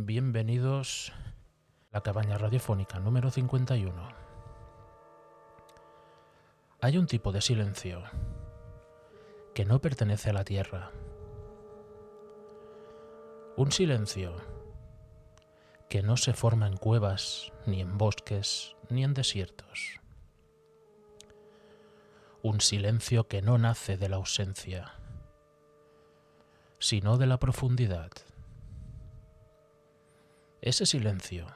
Bienvenidos a la cabaña radiofónica número 51. Hay un tipo de silencio que no pertenece a la tierra. Un silencio que no se forma en cuevas, ni en bosques, ni en desiertos. Un silencio que no nace de la ausencia, sino de la profundidad. Ese silencio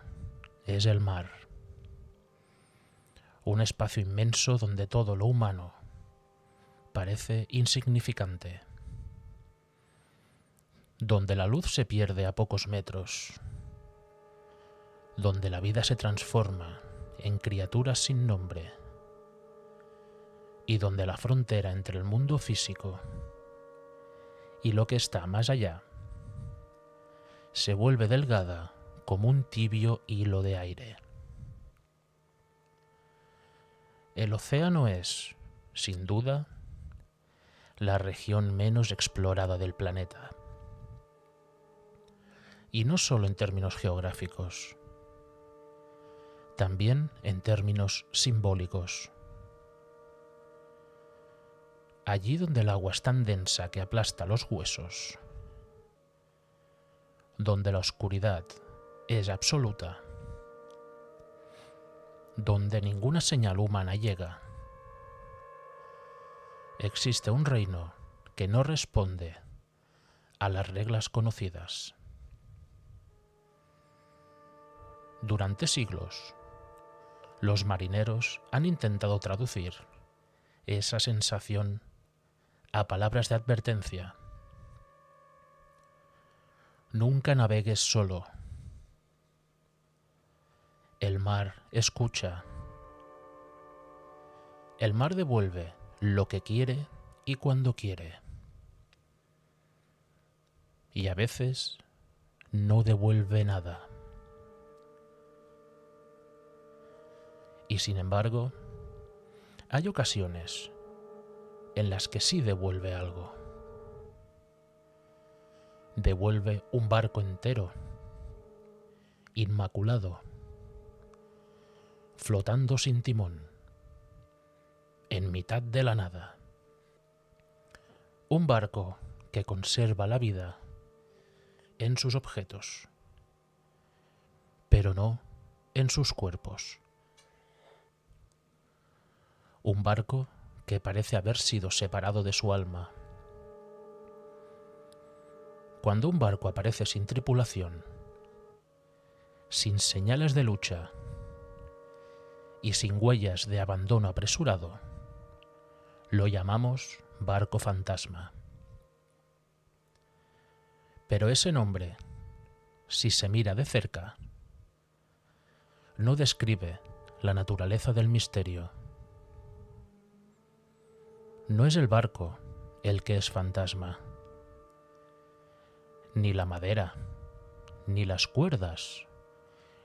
es el mar, un espacio inmenso donde todo lo humano parece insignificante, donde la luz se pierde a pocos metros, donde la vida se transforma en criaturas sin nombre y donde la frontera entre el mundo físico y lo que está más allá se vuelve delgada como un tibio hilo de aire. El océano es, sin duda, la región menos explorada del planeta. Y no solo en términos geográficos, también en términos simbólicos. Allí donde el agua es tan densa que aplasta los huesos, donde la oscuridad es absoluta, donde ninguna señal humana llega, existe un reino que no responde a las reglas conocidas. Durante siglos, los marineros han intentado traducir esa sensación a palabras de advertencia. Nunca navegues solo. El mar escucha. El mar devuelve lo que quiere y cuando quiere. Y a veces no devuelve nada. Y sin embargo, hay ocasiones en las que sí devuelve algo. Devuelve un barco entero, inmaculado, flotando sin timón, en mitad de la nada. Un barco que conserva la vida en sus objetos, pero no en sus cuerpos. Un barco que parece haber sido separado de su alma. Cuando un barco aparece sin tripulación, sin señales de lucha y sin huellas de abandono apresurado, lo llamamos barco fantasma. Pero ese nombre, si se mira de cerca, no describe la naturaleza del misterio. No es el barco el que es fantasma, ni la madera, ni las cuerdas,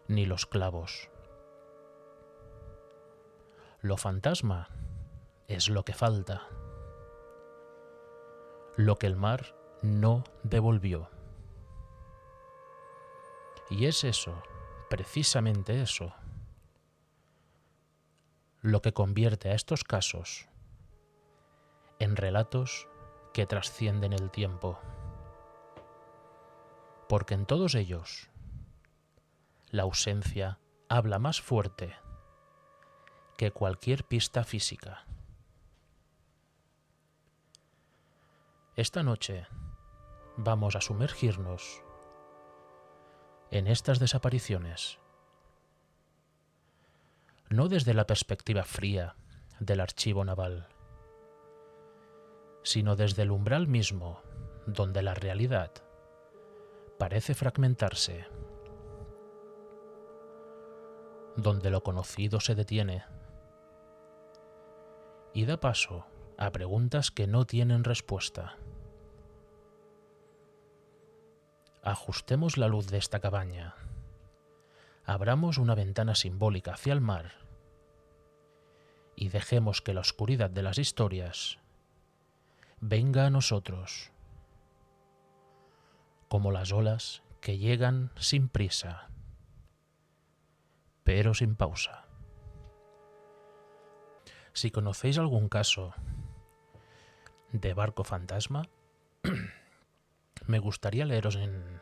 ni los clavos. Lo fantasma es lo que falta, lo que el mar no devolvió. Y es eso, precisamente eso, lo que convierte a estos casos en relatos que trascienden el tiempo. Porque en todos ellos, la ausencia habla más fuerte que cualquier pista física. Esta noche vamos a sumergirnos en estas desapariciones, no desde la perspectiva fría del archivo naval, sino desde el umbral mismo donde la realidad parece fragmentarse, donde lo conocido se detiene y da paso a preguntas que no tienen respuesta. Ajustemos la luz de esta cabaña, abramos una ventana simbólica hacia el mar y dejemos que la oscuridad de las historias venga a nosotros, como las olas que llegan sin prisa, pero sin pausa. Si conocéis algún caso de barco fantasma, me gustaría leeros en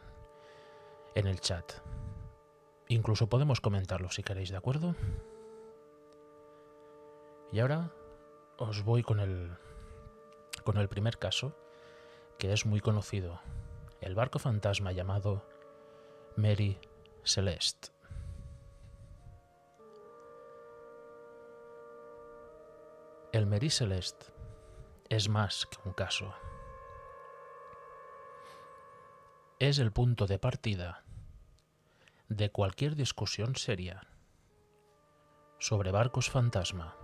el chat. Incluso podemos comentarlo si queréis, ¿de acuerdo? Y ahora os voy con el primer caso, que es muy conocido. El barco fantasma llamado Mary Celeste. El Mary Celeste es más que un caso. Es el punto de partida de cualquier discusión seria sobre barcos fantasma.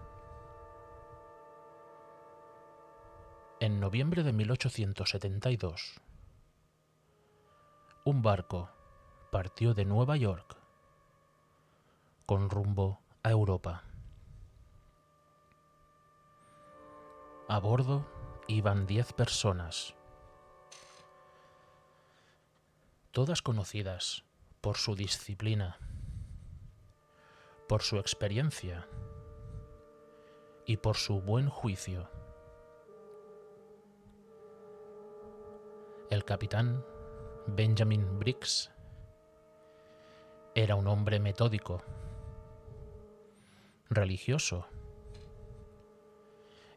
En noviembre de 1872, un barco partió de Nueva York con rumbo a Europa. A bordo iban 10 personas, todas conocidas por su disciplina, por su experiencia y por su buen juicio. El capitán Benjamin Briggs era un hombre metódico, religioso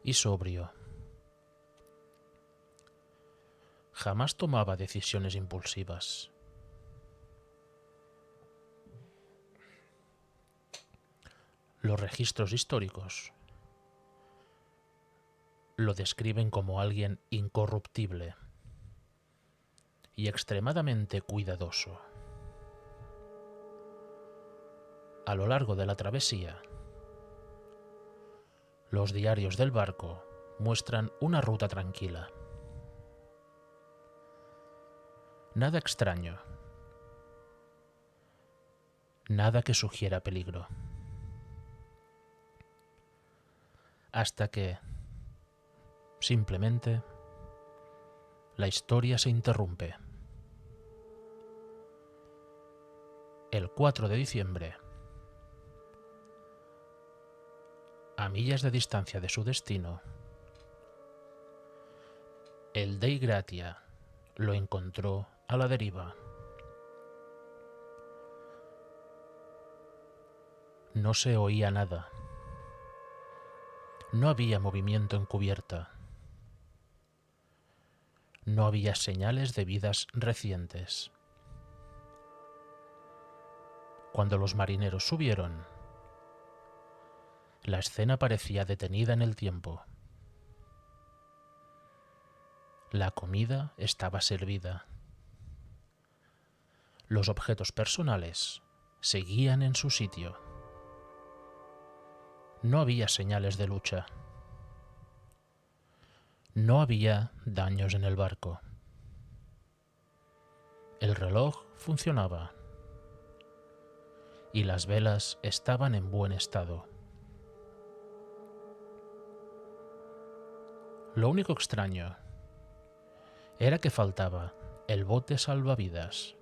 y sobrio. Jamás tomaba decisiones impulsivas. Los registros históricos lo describen como alguien incorruptible y extremadamente cuidadoso. A lo largo de la travesía, los diarios del barco muestran una ruta tranquila. Nada extraño, nada que sugiera peligro. Hasta que, simplemente, la historia se interrumpe. El 4 de diciembre, a millas de distancia de su destino, el Dei Gratia lo encontró a la deriva. No se oía nada. No había movimiento en cubierta. No había señales de vidas recientes. Cuando los marineros subieron, la escena parecía detenida en el tiempo. La comida estaba servida. Los objetos personales seguían en su sitio. No había señales de lucha. No había daños en el barco. El reloj funcionaba y las velas estaban en buen estado. Lo único extraño era que faltaba el bote salvavidas.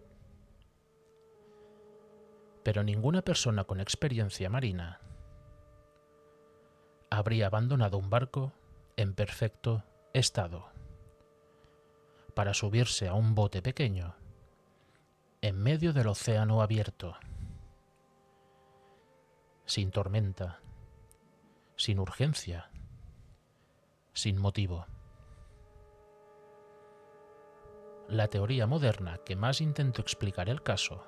Pero ninguna persona con experiencia marina habría abandonado un barco en perfecto estado para subirse a un bote pequeño en medio del océano abierto, sin tormenta, sin urgencia, sin motivo. La teoría moderna que más intentó explicar el caso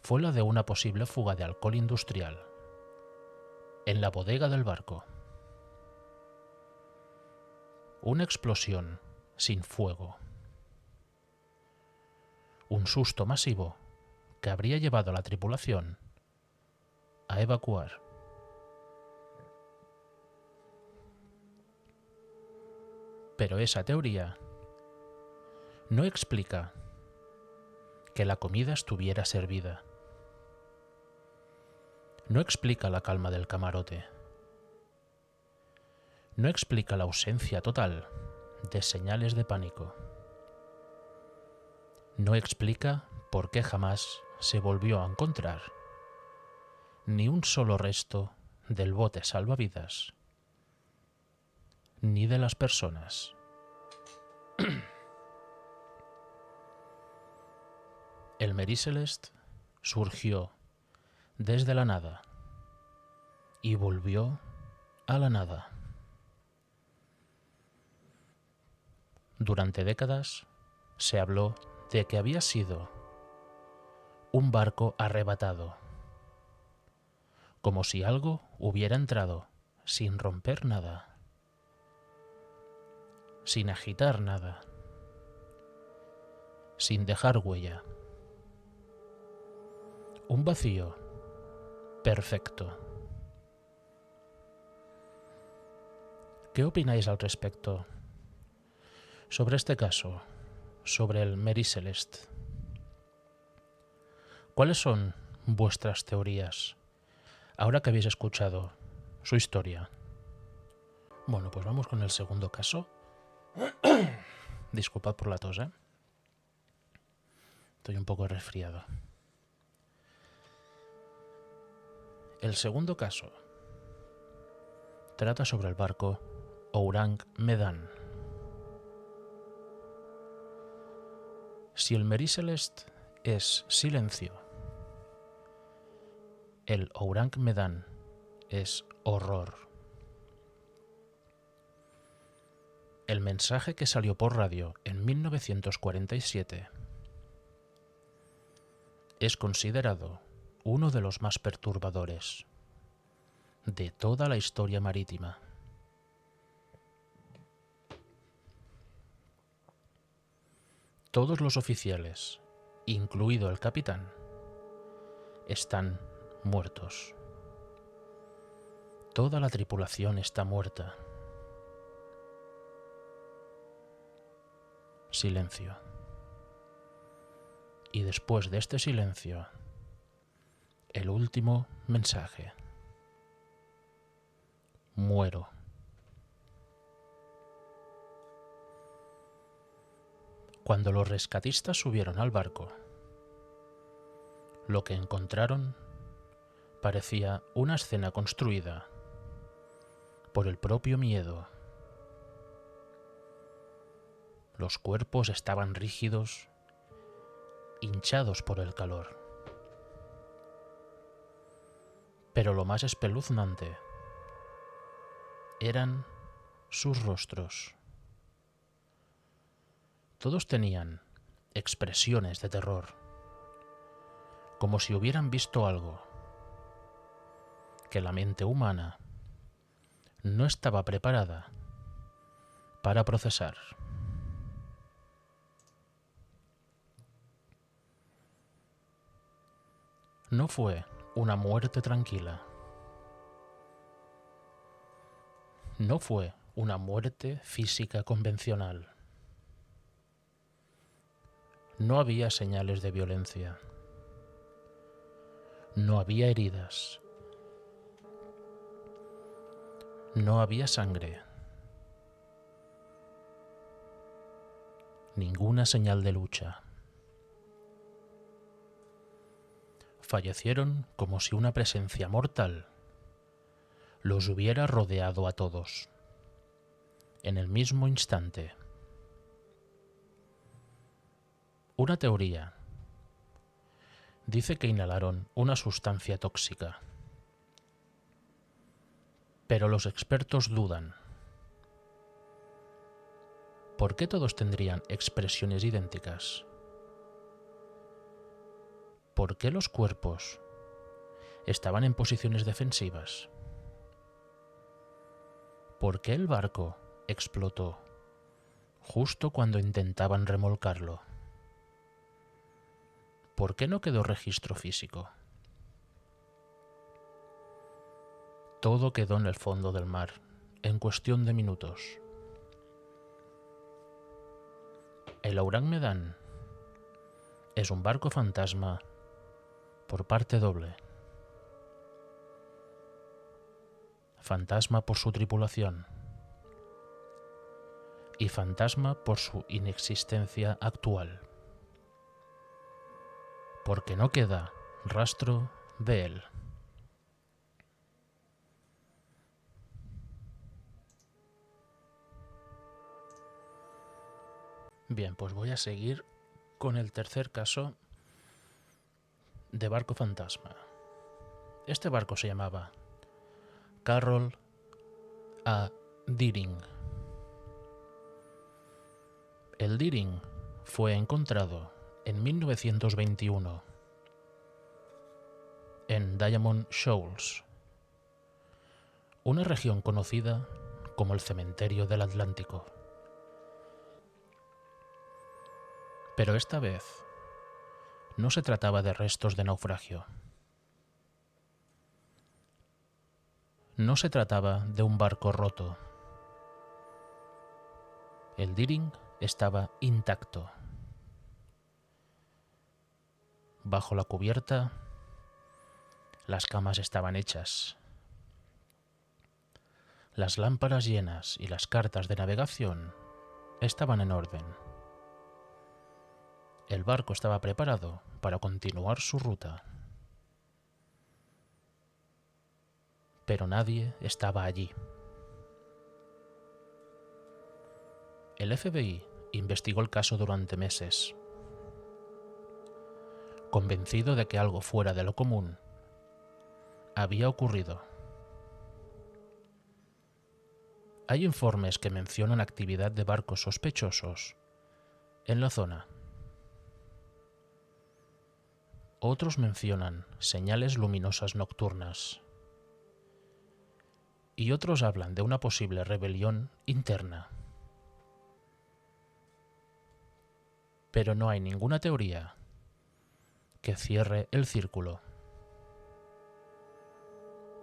fue la de una posible fuga de alcohol industrial en la bodega del barco. Una explosión sin fuego. Un susto masivo que habría llevado a la tripulación a evacuar. Pero esa teoría no explica que la comida estuviera servida. No explica la calma del camarote. No explica la ausencia total de señales de pánico. No explica por qué jamás se volvió a encontrar ni un solo resto del bote salvavidas, ni de las personas. El Mary Celeste surgió desde la nada y volvió a la nada. Durante décadas se habló de que había sido un barco arrebatado, como si algo hubiera entrado sin romper nada, sin agitar nada, sin dejar huella. Un vacío perfecto. ¿Qué opináis al respecto sobre este caso, sobre el Mary Celeste? ¿Cuáles son vuestras teorías ahora que habéis escuchado su historia? Bueno, pues vamos con el segundo caso. Disculpad por la tos, ¿eh? Estoy un poco resfriado. El segundo caso trata sobre el barco Ourang Medan. Si el Mary Celeste es silencio, el Ourang Medan es horror. El mensaje que salió por radio en 1947 es considerado uno de los más perturbadores de toda la historia marítima. Todos los oficiales, incluido el capitán, están muertos. Toda la tripulación está muerta. Silencio. Y después de este silencio, el último mensaje. Muero. Cuando los rescatistas subieron al barco, lo que encontraron parecía una escena construida por el propio miedo. Los cuerpos estaban rígidos, hinchados por el calor. Pero lo más espeluznante eran sus rostros. Todos tenían expresiones de terror, como si hubieran visto algo que la mente humana no estaba preparada para procesar. No fue una muerte tranquila. No fue una muerte física convencional. No había señales de violencia. No había heridas. No había sangre. Ninguna señal de lucha. Fallecieron como si una presencia mortal los hubiera rodeado a todos, en el mismo instante. Una teoría dice que inhalaron una sustancia tóxica, pero los expertos dudan. ¿Por qué todos tendrían expresiones idénticas? ¿Por qué los cuerpos estaban en posiciones defensivas? ¿Por qué el barco explotó justo cuando intentaban remolcarlo? ¿Por qué no quedó registro físico? Todo quedó en el fondo del mar, en cuestión de minutos. El Ourang Medan es un barco fantasma por parte doble. Fantasma por su tripulación y fantasma por su inexistencia actual. porque no queda rastro de él. Bien, pues voy a seguir con el tercer caso de barco fantasma. Este barco se llamaba Carroll A. Deering. El Deering fue encontrado en 1921 en Diamond Shoals, una región conocida como el cementerio del Atlántico. Pero esta vez no se trataba de restos de naufragio. No se trataba de un barco roto. El Deering estaba intacto. Bajo la cubierta, las camas estaban hechas. Las lámparas llenas y las cartas de navegación estaban en orden. El barco estaba preparado para continuar su ruta. Pero nadie estaba allí. El FBI investigó el caso durante meses, convencido de que algo fuera de lo común había ocurrido. Hay informes que mencionan actividad de barcos sospechosos en la zona. Otros mencionan señales luminosas nocturnas. Y otros hablan de una posible rebelión interna. Pero no hay ninguna teoría que cierre el círculo,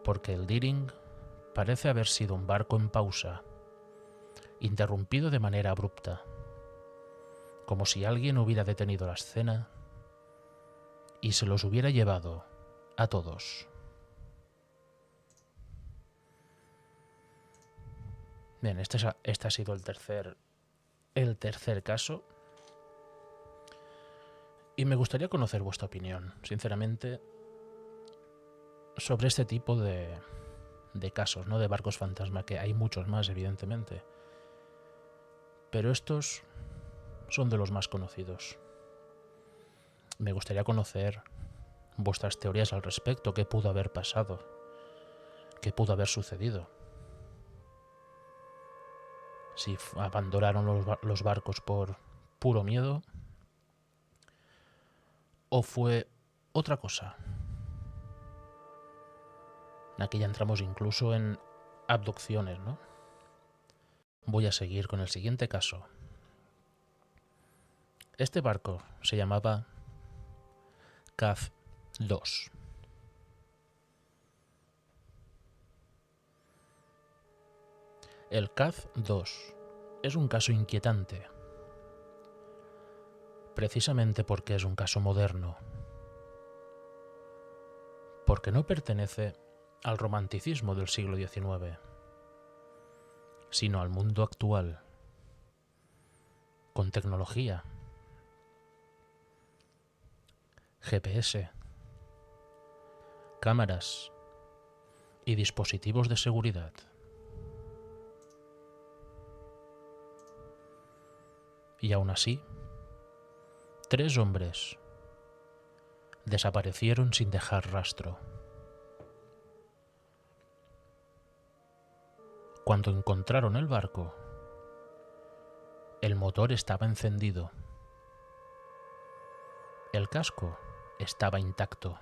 porque el Deering parece haber sido un barco en pausa, interrumpido de manera abrupta, como si alguien hubiera detenido la escena y se los hubiera llevado a todos. Bien, este ha sido el tercer caso. Y me gustaría conocer vuestra opinión, sinceramente, sobre este tipo de casos, ¿no? De barcos fantasma, que hay muchos más, evidentemente. Pero estos son de los más conocidos. Me gustaría conocer vuestras teorías al respecto, qué pudo haber pasado, qué pudo haber sucedido. Si abandonaron los barcos por puro miedo, o fue otra cosa. Aquí ya entramos incluso en abducciones, ¿no? Voy a seguir con el siguiente caso. Este barco se llamaba Caz 2. El Caz 2 es un caso inquietante, precisamente porque es un caso moderno, porque no pertenece al romanticismo del siglo XIX, sino al mundo actual, con tecnología, GPS, cámaras y dispositivos de seguridad. Y aún así, 3 hombres desaparecieron sin dejar rastro. Cuando encontraron el barco, el motor estaba encendido. El casco estaba intacto.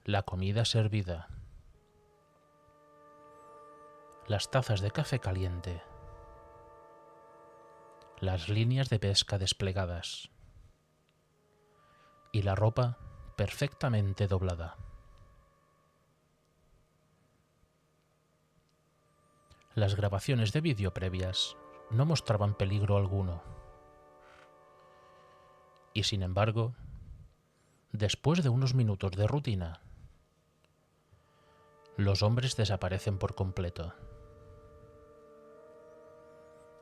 La comida servida. Las tazas de café caliente. Las líneas de pesca desplegadas. Y la ropa perfectamente doblada. Las grabaciones de vídeo previas no mostraban peligro alguno. Y sin embargo, después de unos minutos de rutina, los hombres desaparecen por completo.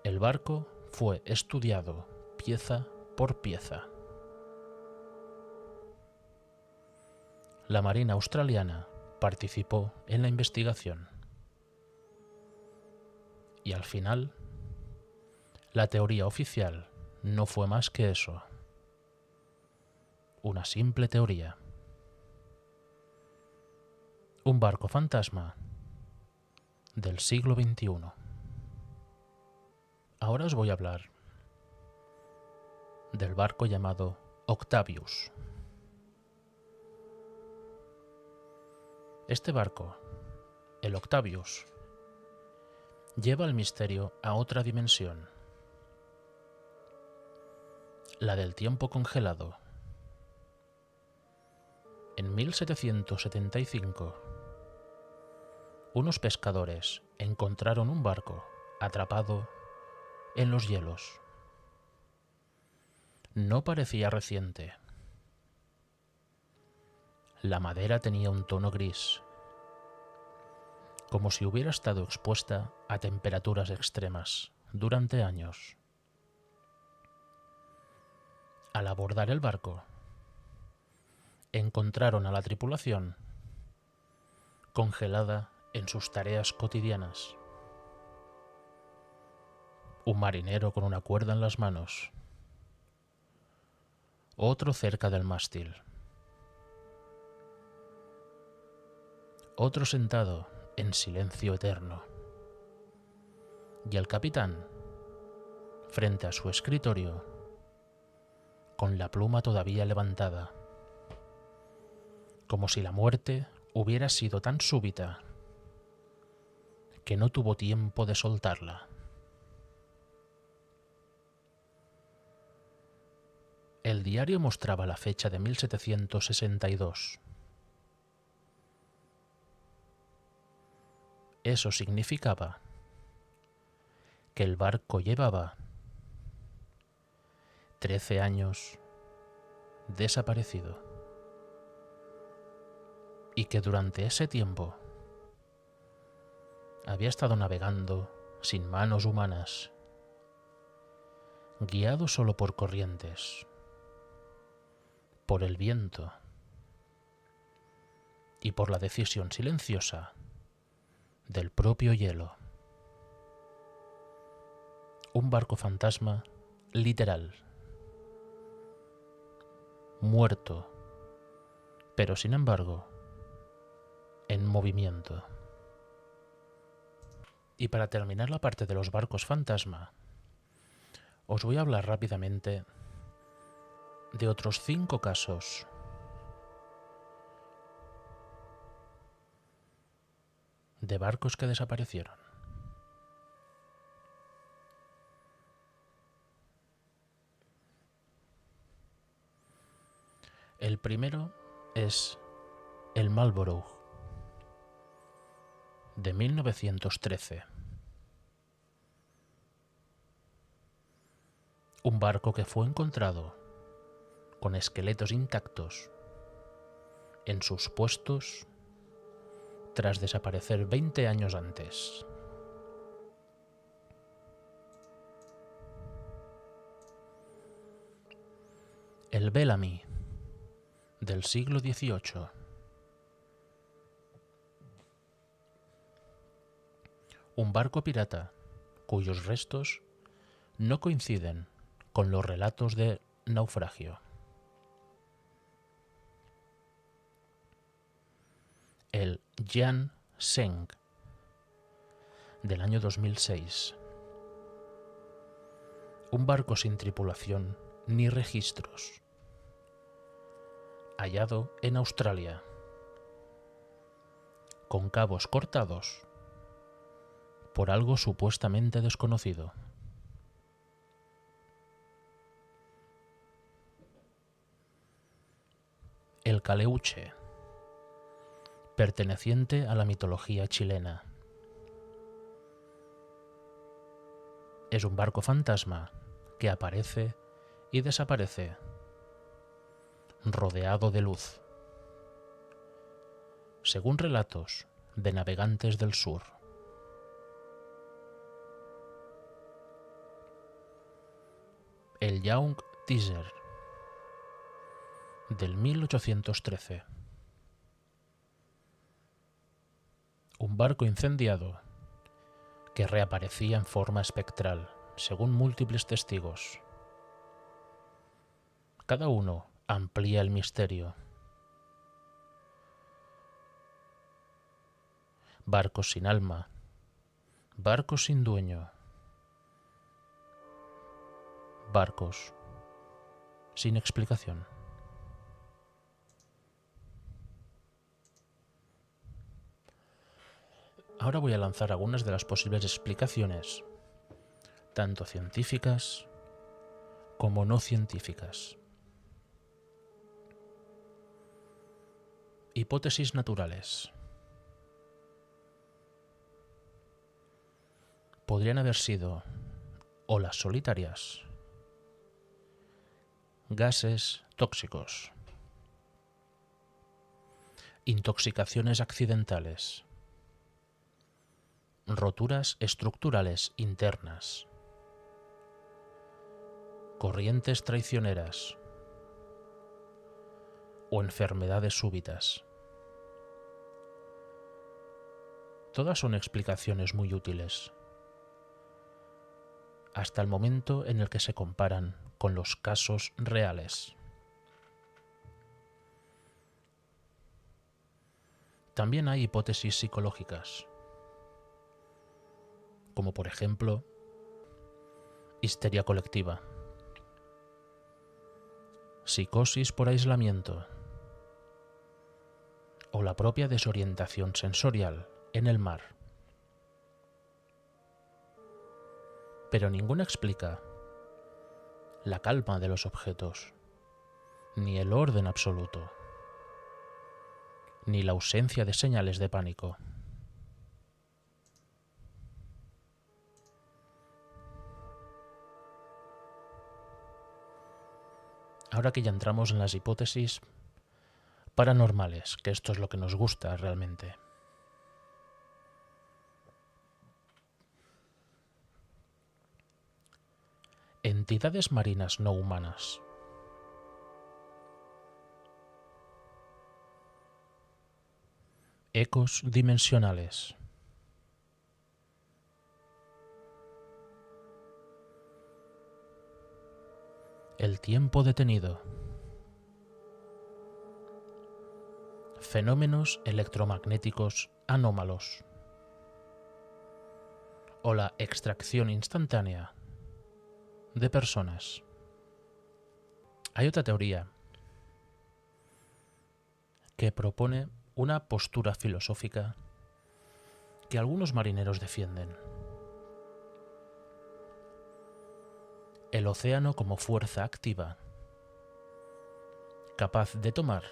El barco fue estudiado pieza por pieza. la Marina australiana participó en la investigación. Y al final, la teoría oficial no fue más que eso, una simple teoría. Un barco fantasma del siglo XXI. Ahora os voy a hablar del barco llamado Octavius. Este barco, el Octavius, lleva el misterio a otra dimensión, la del tiempo congelado. En 1775, unos pescadores encontraron un barco atrapado en los hielos. No parecía reciente. La madera tenía un tono gris, como si hubiera estado expuesta a temperaturas extremas durante años. Al abordar el barco, encontraron a la tripulación congelada en sus tareas cotidianas. Un marinero con una cuerda en las manos, otro cerca del mástil, otro sentado en silencio eterno, y el capitán frente a su escritorio con la pluma todavía levantada, como si la muerte hubiera sido tan súbita que no tuvo tiempo de soltarla. El diario mostraba la fecha de 1762. Eso significaba que el barco llevaba 13 años desaparecido y que durante ese tiempo había estado navegando sin manos humanas, guiado solo por corrientes, por el viento y por la decisión silenciosa del propio hielo. Un barco fantasma literal, muerto, pero sin embargo, en movimiento. Y para terminar la parte de los barcos fantasma, os voy a hablar rápidamente de otros 5 casos de barcos que desaparecieron. El primero es el Marlborough, de 1913. Un barco que fue encontrado con esqueletos intactos en sus puestos tras desaparecer 20 años antes. El Bellamy, del siglo XVIII. Un barco pirata cuyos restos no coinciden con los relatos de naufragio. El Jian Sheng, del año 2006. Un barco sin tripulación ni registros, hallado en Australia, con cabos cortados por algo supuestamente desconocido. El Caleuche, perteneciente a la mitología chilena. Es un barco fantasma que aparece y desaparece, rodeado de luz, según relatos de navegantes del sur. El Young Teaser, del 1813. Un barco incendiado que reaparecía en forma espectral, según múltiples testigos. Cada uno amplía el misterio. Barcos sin alma, barcos sin dueño, barcos sin explicación. Ahora voy a lanzar algunas de las posibles explicaciones, tanto científicas como no científicas. Hipótesis naturales. Podrían haber sido olas solitarias, gases tóxicos, intoxicaciones accidentales, roturas estructurales internas, corrientes traicioneras o enfermedades súbitas. Todas son explicaciones muy útiles, hasta el momento en el que se comparan con los casos reales. También hay hipótesis psicológicas, como por ejemplo, histeria colectiva, psicosis por aislamiento o la propia desorientación sensorial en el mar. Pero ninguna explica la calma de los objetos, ni el orden absoluto, ni la ausencia de señales de pánico. Ahora que ya entramos en las hipótesis paranormales, que esto es lo que nos gusta realmente. Entidades marinas no humanas. Ecos dimensionales. El tiempo detenido. Fenómenos electromagnéticos anómalos. O la extracción instantánea de personas. Hay otra teoría que propone una postura filosófica que algunos marineros defienden. El océano como fuerza activa, capaz de tomar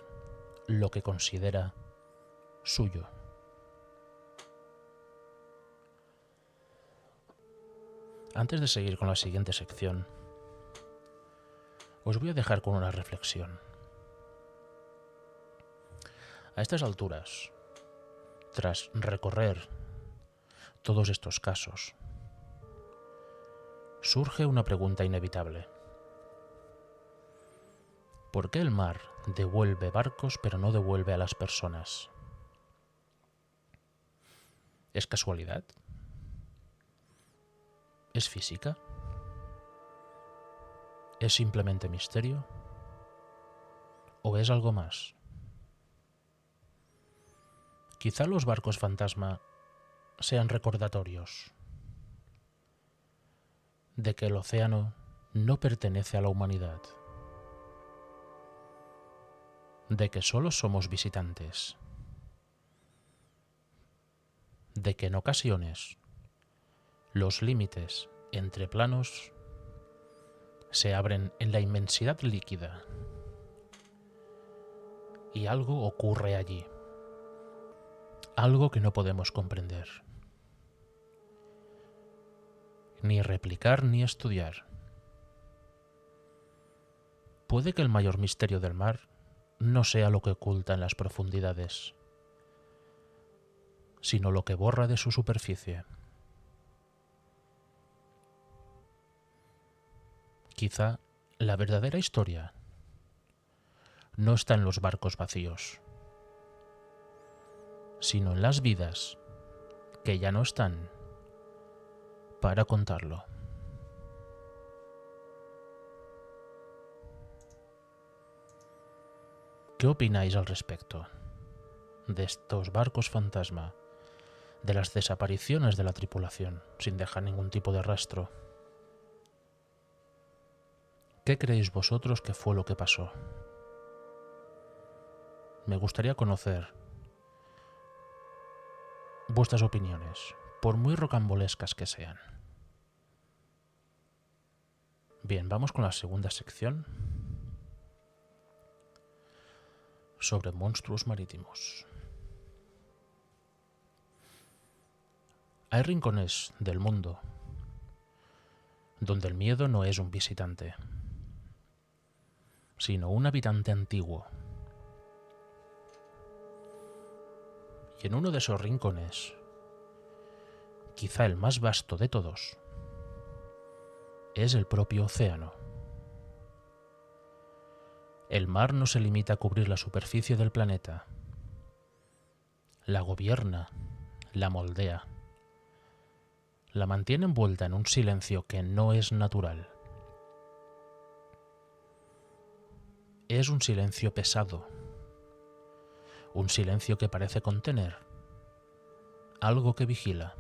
lo que considera suyo. Antes de seguir con la siguiente sección, os voy a dejar con una reflexión. A estas alturas, tras recorrer todos estos casos, surge una pregunta inevitable. ¿Por qué el mar devuelve barcos pero no devuelve a las personas? ¿Es casualidad? ¿Es física? ¿Es simplemente misterio? ¿O es algo más? Quizá los barcos fantasma sean recordatorios de que el océano no pertenece a la humanidad, de que solo somos visitantes, de que en ocasiones los límites entre planos se abren en la inmensidad líquida y algo ocurre allí, algo que no podemos comprender, ni replicar ni estudiar. Puede que el mayor misterio del mar no sea lo que oculta en las profundidades, sino lo que borra de su superficie. Quizá la verdadera historia no está en los barcos vacíos, sino en las vidas que ya no están para contarlo. ¿Qué opináis al respecto de estos barcos fantasma, de las desapariciones de la tripulación sin dejar ningún tipo de rastro? ¿Qué creéis vosotros que fue lo que pasó? Me gustaría conocer vuestras opiniones, por muy rocambolescas que sean. Bien, vamos con la segunda sección sobre monstruos marítimos. Hay rincones del mundo donde el miedo no es un visitante, sino un habitante antiguo. Y en uno de esos rincones, quizá el más vasto de todos, es el propio océano. El mar no se limita a cubrir la superficie del planeta. La gobierna, la moldea, la mantiene envuelta en un silencio que no es natural. Es un silencio pesado, un silencio que parece contener algo que vigila.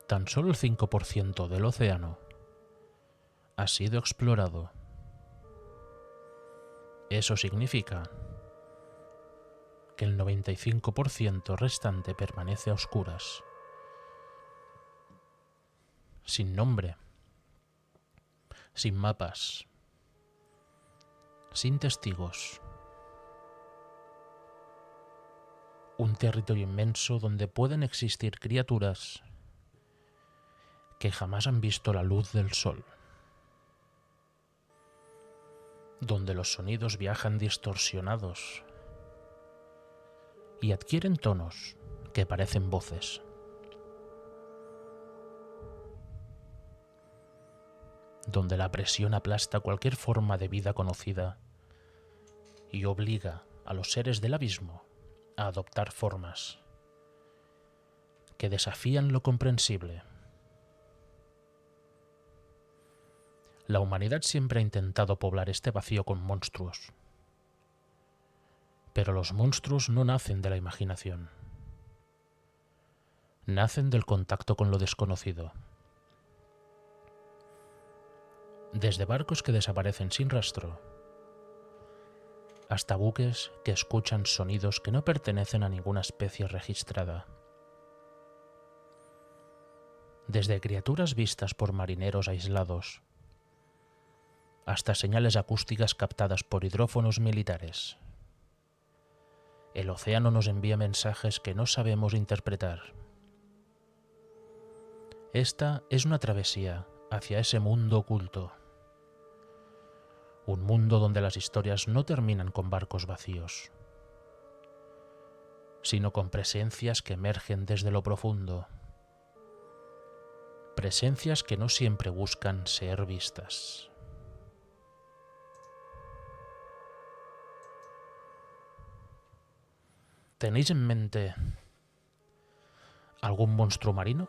Tan solo el 5% del océano ha sido explorado. Eso significa que el 95% restante permanece a oscuras, sin nombre, sin mapas, sin testigos. Un territorio inmenso donde pueden existir criaturas que jamás han visto la luz del sol, donde los sonidos viajan distorsionados y adquieren tonos que parecen voces. Donde la presión aplasta cualquier forma de vida conocida y obliga a los seres del abismo a adoptar formas que desafían lo comprensible. La humanidad siempre ha intentado poblar este vacío con monstruos, pero los monstruos no nacen de la imaginación, nacen del contacto con lo desconocido. Desde barcos que desaparecen sin rastro, hasta buques que escuchan sonidos que no pertenecen a ninguna especie registrada. Desde criaturas vistas por marineros aislados, hasta señales acústicas captadas por hidrófonos militares. El océano nos envía mensajes que no sabemos interpretar. Esta es una travesía hacia ese mundo oculto. Un mundo donde las historias no terminan con barcos vacíos, sino con presencias que emergen desde lo profundo. Presencias que no siempre buscan ser vistas. ¿Tenéis en mente algún monstruo marino?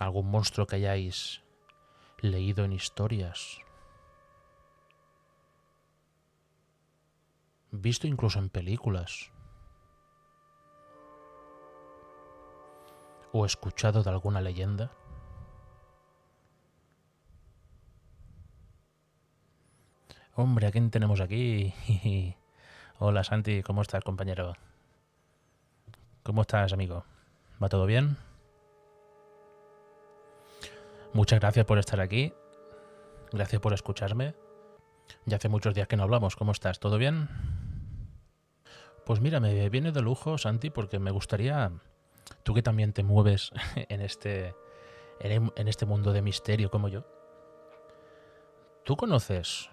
¿Algún monstruo que hayáis leído en historias? ¿Visto incluso en películas? ¿O escuchado de alguna leyenda? Hombre, ¿a quién tenemos aquí? Hola Santi, ¿cómo estás, compañero? ¿Cómo estás, amigo? ¿Va todo bien? Muchas gracias por estar aquí. Gracias por escucharme. Ya hace muchos días que no hablamos. ¿Cómo estás? ¿Todo bien? Pues mira, me viene de lujo, Santi, porque me gustaría, tú que también te mueves en este mundo de misterio como yo, ¿tú conoces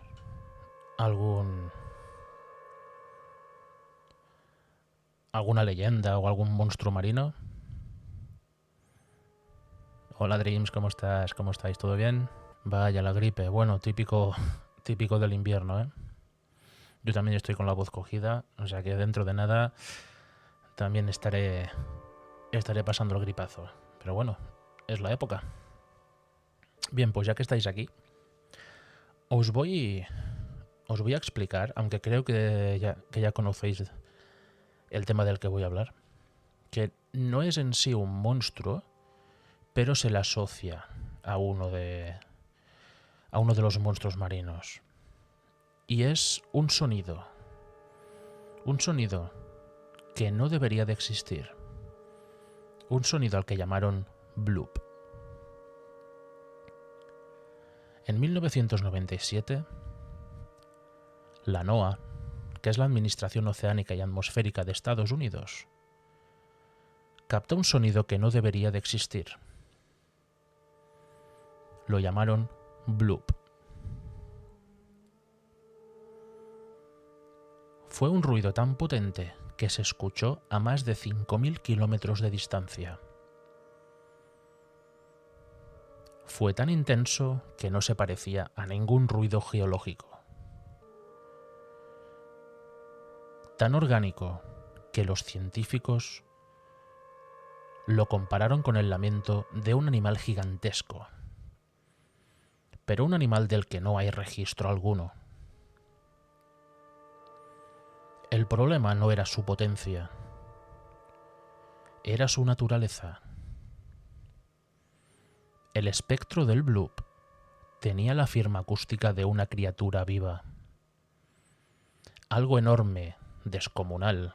alguna leyenda o algún monstruo marino? Hola Dreams, ¿cómo estás? ¿Cómo estáis? ¿Todo bien? Vaya, la gripe. Bueno, típico del invierno, ¿eh? Yo también estoy con la voz cogida, o sea que dentro de nada también estaré pasando el gripazo. Pero bueno, es la época. Bien, pues ya que estáis aquí, os voy a explicar, aunque creo que ya conocéis el tema del que voy a hablar, que no es en sí un monstruo, pero se le asocia a uno de los monstruos marinos. Y es un sonido que no debería de existir. Un sonido al que llamaron bloop. En 1997, la NOAA, que es la Administración Oceánica y Atmosférica de Estados Unidos, captó un sonido que no debería de existir. Lo llamaron bloop. Fue un ruido tan potente que se escuchó a más de 5.000 kilómetros de distancia. Fue tan intenso que no se parecía a ningún ruido geológico. Tan orgánico que los científicos lo compararon con el lamento de un animal gigantesco, pero un animal del que no hay registro alguno. El problema no era su potencia, era su naturaleza. El espectro del bloop tenía la firma acústica de una criatura viva. Algo enorme, descomunal,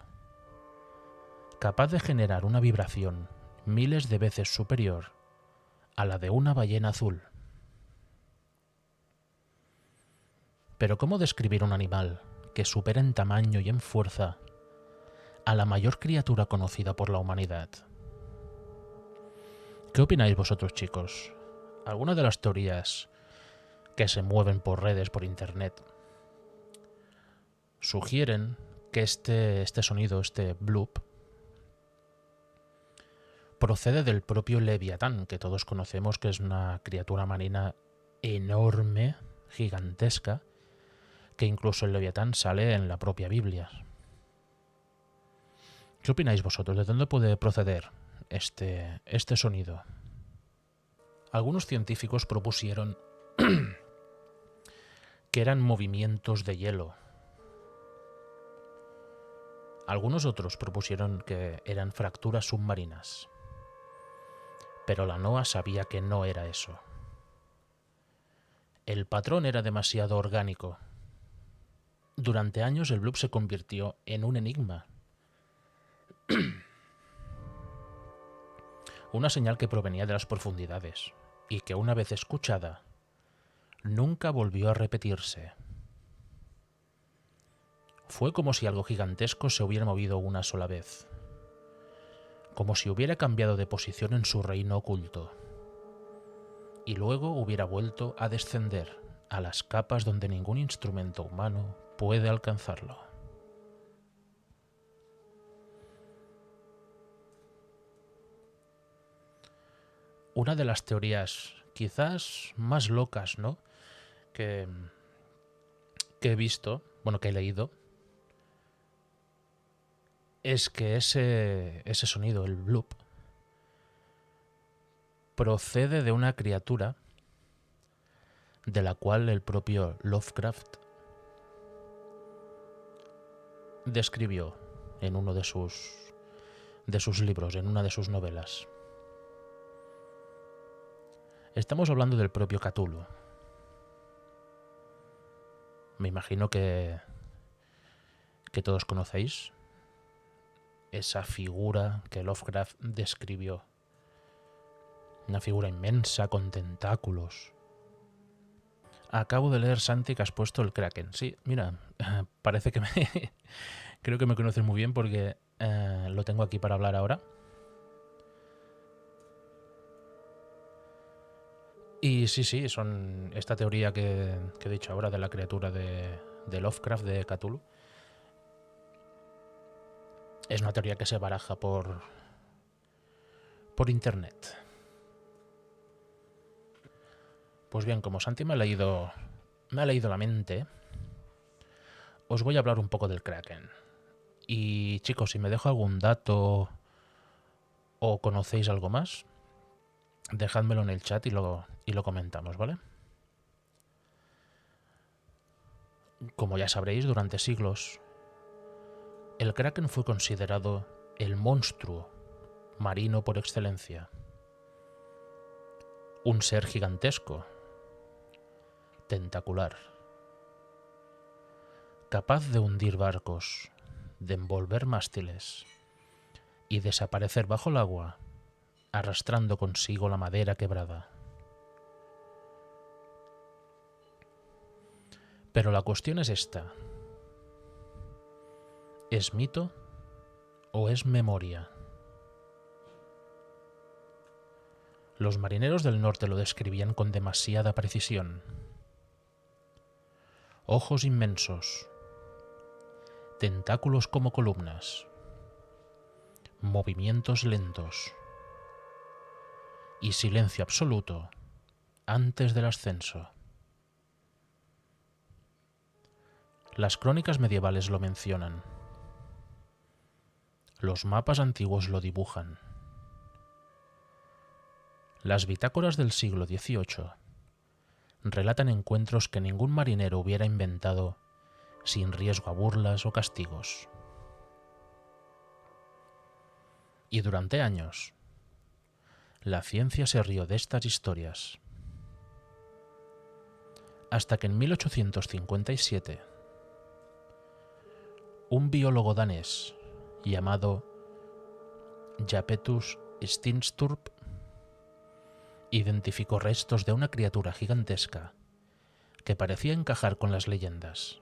capaz de generar una vibración miles de veces superior a la de una ballena azul. Pero ¿cómo describir un animal que supera en tamaño y en fuerza a la mayor criatura conocida por la humanidad? ¿Qué opináis vosotros, chicos? Algunas de las teorías que se mueven por redes, por internet, sugieren que este sonido, este bloop, procede del propio Leviatán, que todos conocemos que es una criatura marina enorme, gigantesca, que incluso el Leviatán sale en la propia Biblia. ¿Qué opináis vosotros? ¿De dónde puede proceder este sonido? Algunos científicos propusieron que eran movimientos de hielo. Algunos otros propusieron que eran fracturas submarinas. Pero la NOAA sabía que no era eso. El patrón era demasiado orgánico. Durante años el bloop se convirtió en un enigma. Una señal que provenía de las profundidades y que una vez escuchada nunca volvió a repetirse. Fue como si algo gigantesco se hubiera movido una sola vez, como si hubiera cambiado de posición en su reino oculto, y luego hubiera vuelto a descender a las capas donde ningún instrumento humano puede alcanzarlo. Una de las teorías quizás más locas, ¿no?, que he visto, que he leído, es que ese sonido, el bloop, procede de una criatura de la cual el propio Lovecraft describió en uno de sus libros, en una de sus novelas. Estamos hablando del propio Cthulhu. Me imagino que todos conocéis esa figura que Lovecraft describió. Una figura inmensa con tentáculos. Acabo de leer, Santi, que has puesto el Kraken. Sí, mira, parece que creo que me conoces muy bien porque lo tengo aquí para hablar ahora. Y sí, son esta teoría que he dicho ahora de la criatura de Lovecraft, de Cthulhu. Es una teoría que se baraja por internet. Pues bien, como Santi me ha leído la mente, os voy a hablar un poco del Kraken. Y chicos, si me dejo algún dato o conocéis algo más, dejádmelo en el chat y lo comentamos, ¿vale? Como ya sabréis, durante siglos, el Kraken fue considerado el monstruo marino por excelencia. Un ser gigantesco, tentacular, capaz de hundir barcos, de envolver mástiles y desaparecer bajo el agua, arrastrando consigo la madera quebrada. Pero la cuestión es esta: ¿es mito o es memoria? Los marineros del norte lo describían con demasiada precisión. Ojos inmensos, tentáculos como columnas, movimientos lentos y silencio absoluto antes del ascenso. Las crónicas medievales lo mencionan. Los mapas antiguos lo dibujan. Las bitácoras del siglo XVIII relatan encuentros que ningún marinero hubiera inventado sin riesgo a burlas o castigos. Y durante años, la ciencia se rió de estas historias, hasta que en 1857 un biólogo danés llamado Japetus Steenstrup identificó restos de una criatura gigantesca que parecía encajar con las leyendas.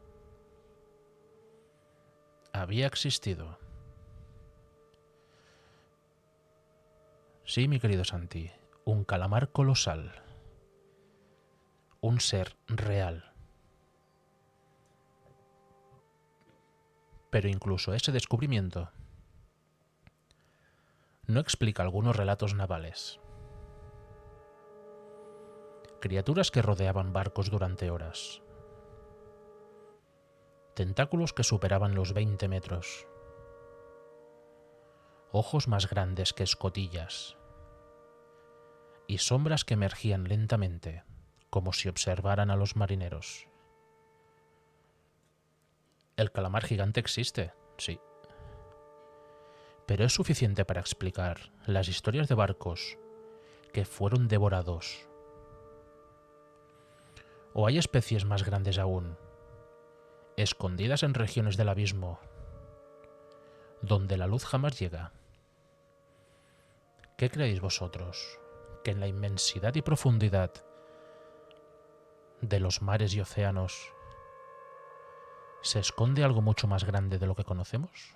Había existido. Sí, mi querido Santi, un calamar colosal, un ser real. Pero incluso ese descubrimiento no explica algunos relatos navales. Criaturas que rodeaban barcos durante horas. Tentáculos que superaban los 20 metros. Ojos más grandes que escotillas. Y sombras que emergían lentamente, como si observaran a los marineros. El calamar gigante existe, sí. Pero es suficiente para explicar las historias de barcos que fueron devorados. ¿O hay especies más grandes aún, escondidas en regiones del abismo, donde la luz jamás llega? ¿Qué creéis vosotros? ¿Que en la inmensidad y profundidad de los mares y océanos se esconde algo mucho más grande de lo que conocemos?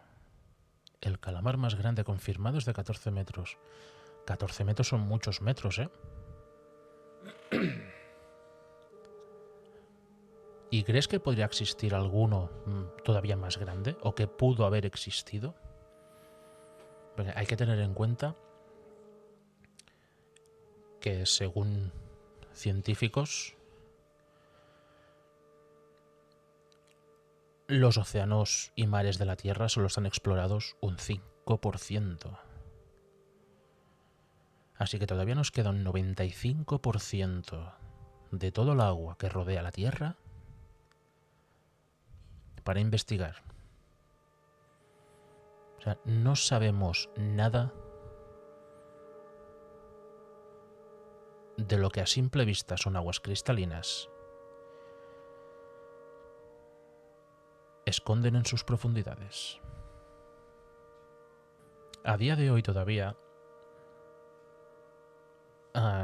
El calamar más grande confirmado es de 14 metros. 14 metros son muchos metros, ¿eh? ¿Y crees que podría existir alguno todavía más grande o que pudo haber existido? Porque hay que tener en cuenta que según científicos, los océanos y mares de la Tierra solo están explorados un 5%. Así que todavía nos queda un 95% de todo el agua que rodea la Tierra para investigar. O sea, no sabemos nada de lo que a simple vista son aguas cristalinas. Esconden en sus profundidades. A día de hoy todavía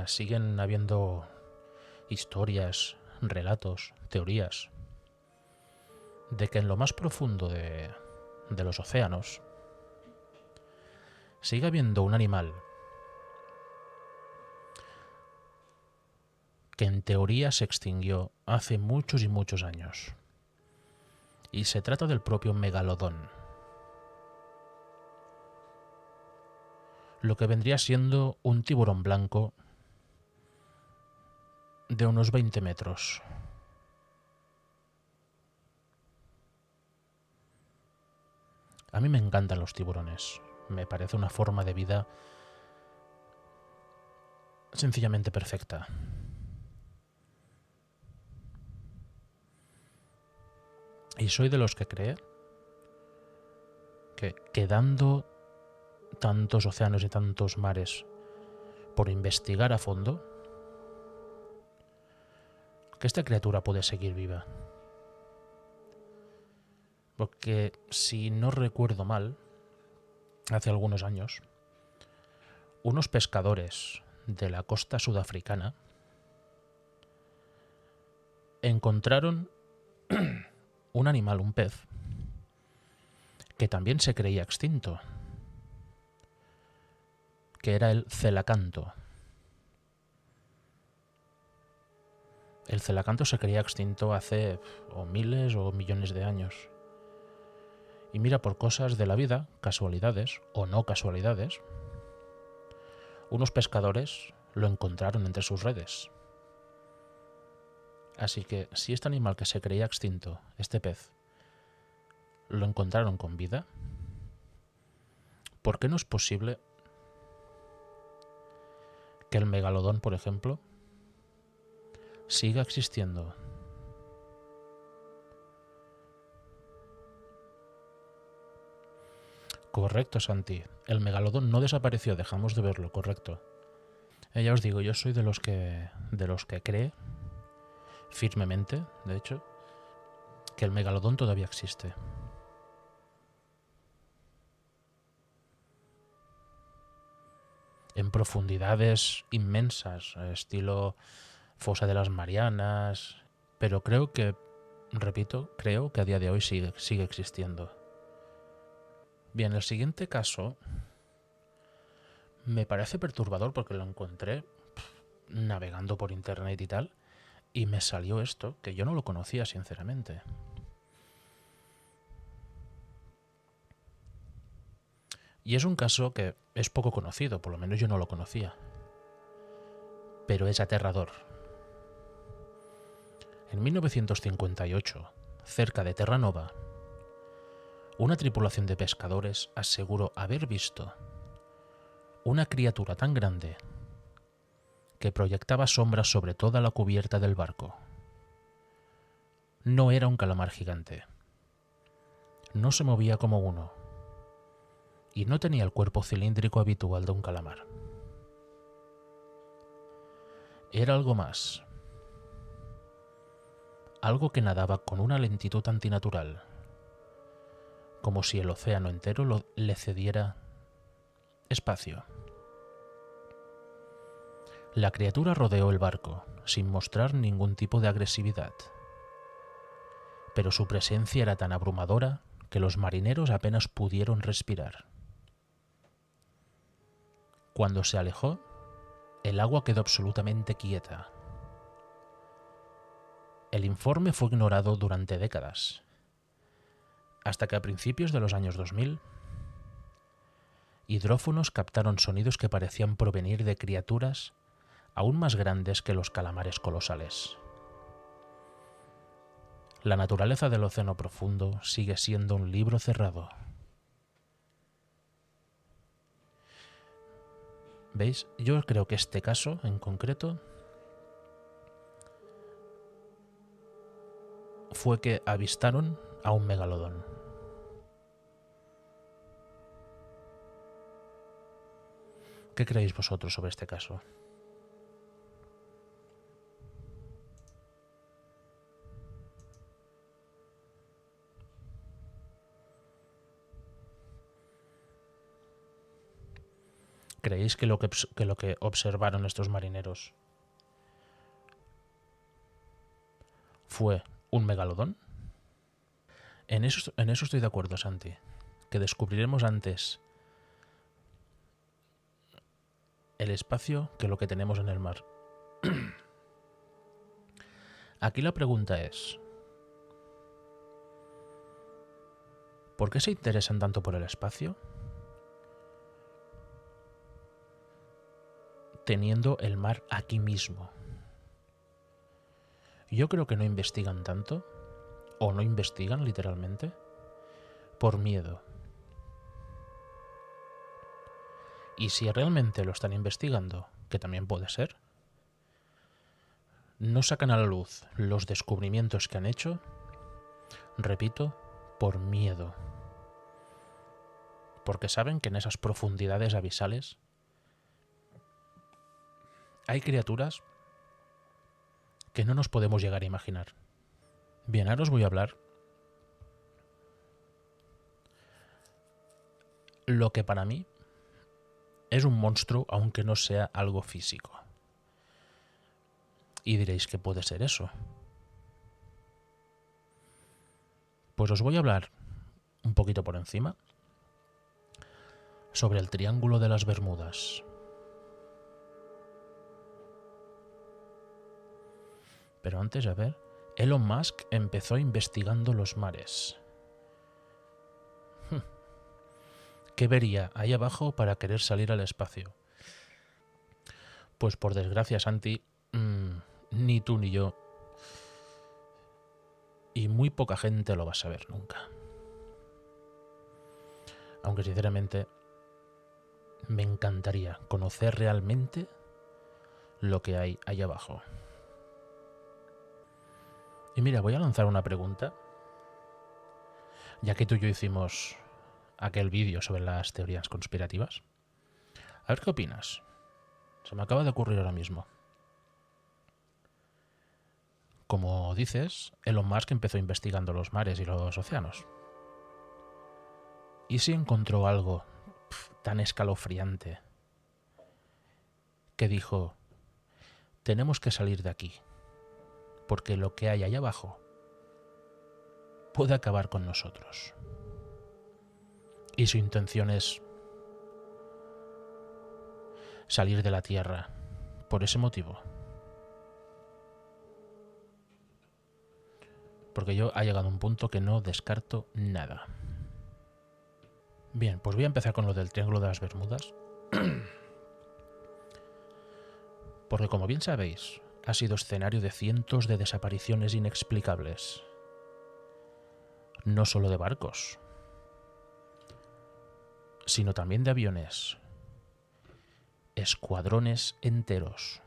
siguen habiendo historias, relatos, teorías de que en lo más profundo de los océanos sigue habiendo un animal que en teoría se extinguió hace muchos y muchos años. Y se trata del propio megalodón. Lo que vendría siendo un tiburón blanco de unos 20 metros. A mí me encantan los tiburones. Me parece una forma de vida sencillamente perfecta. Y soy de los que cree que quedando tantos océanos y tantos mares por investigar a fondo, que esta criatura puede seguir viva. Porque si no recuerdo mal, hace algunos años, unos pescadores de la costa sudafricana encontraron un animal, un pez, que también se creía extinto, que era el celacanto. El celacanto se creía extinto hace o miles o millones de años. Y mira, por cosas de la vida, casualidades o no casualidades, unos pescadores lo encontraron entre sus redes. Así que si este animal que se creía extinto, este pez, lo encontraron con vida, ¿por qué no es posible que el megalodón, por ejemplo, siga existiendo? Correcto, Santi. El megalodón no desapareció, dejamos de verlo, correcto. Ya os digo, yo soy de los que cree firmemente, de hecho, que el megalodón todavía existe. En profundidades inmensas, estilo fosa de las Marianas, pero creo que, repito, creo que a día de hoy sigue existiendo. Bien, el siguiente caso me parece perturbador porque lo encontré navegando por internet y tal, y me salió esto, que yo no lo conocía sinceramente. Y es un caso que es poco conocido, por lo menos yo no lo conocía, pero es aterrador. En 1958, cerca de Terranova, una tripulación de pescadores aseguró haber visto una criatura tan grande que proyectaba sombras sobre toda la cubierta del barco. No era un calamar gigante. No se movía como uno. Y no tenía el cuerpo cilíndrico habitual de un calamar. Era algo más. Algo que nadaba con una lentitud antinatural, como si el océano entero le cediera espacio. La criatura rodeó el barco, sin mostrar ningún tipo de agresividad. Pero su presencia era tan abrumadora que los marineros apenas pudieron respirar. Cuando se alejó, el agua quedó absolutamente quieta. El informe fue ignorado durante décadas, hasta que a principios de los años 2000, hidrófonos captaron sonidos que parecían provenir de criaturas aún más grandes que los calamares colosales. La naturaleza del océano profundo sigue siendo un libro cerrado. ¿Veis? Yo creo que este caso en concreto fue que avistaron a un megalodón. ¿Qué creéis vosotros sobre este caso? ¿Creéis que lo que observaron estos marineros fue un megalodón? En eso estoy de acuerdo, Santi, que descubriremos antes el espacio que lo que tenemos en el mar. Aquí la pregunta es, ¿por qué se interesan tanto por el espacio, teniendo el mar aquí mismo? Yo creo que no investigan tanto, o no investigan literalmente, por miedo. Y si realmente lo están investigando, que también puede ser, no sacan a la luz los descubrimientos que han hecho, repito, por miedo. Porque saben que en esas profundidades abisales hay criaturas que no nos podemos llegar a imaginar. Bien, ahora os voy a hablar lo que para mí es un monstruo, aunque no sea algo físico. Y diréis, ¿qué puede ser eso? Pues os voy a hablar un poquito por encima sobre el Triángulo de las Bermudas. Pero antes, a ver, Elon Musk empezó investigando los mares. ¿Qué vería ahí abajo para querer salir al espacio? Pues por desgracia, Santi, ni tú ni yo, y muy poca gente lo va a saber nunca. Aunque sinceramente me encantaría conocer realmente lo que hay ahí abajo. Y mira, voy a lanzar una pregunta, ya que tú y yo hicimos aquel vídeo sobre las teorías conspirativas. A ver qué opinas. Se me acaba de ocurrir ahora mismo. Como dices, Elon Musk empezó investigando los mares y los océanos. ¿Y si encontró algo tan escalofriante que dijo, tenemos que salir de aquí, porque lo que hay allá abajo puede acabar con nosotros? Y su intención es salir de la Tierra por ese motivo. Porque yo ha llegado a un punto que no descarto nada. Bien, pues voy a empezar con lo del Triángulo de las Bermudas. Porque como bien sabéis, ha sido escenario de cientos de desapariciones inexplicables. No solo de barcos, sino también de aviones, escuadrones enteros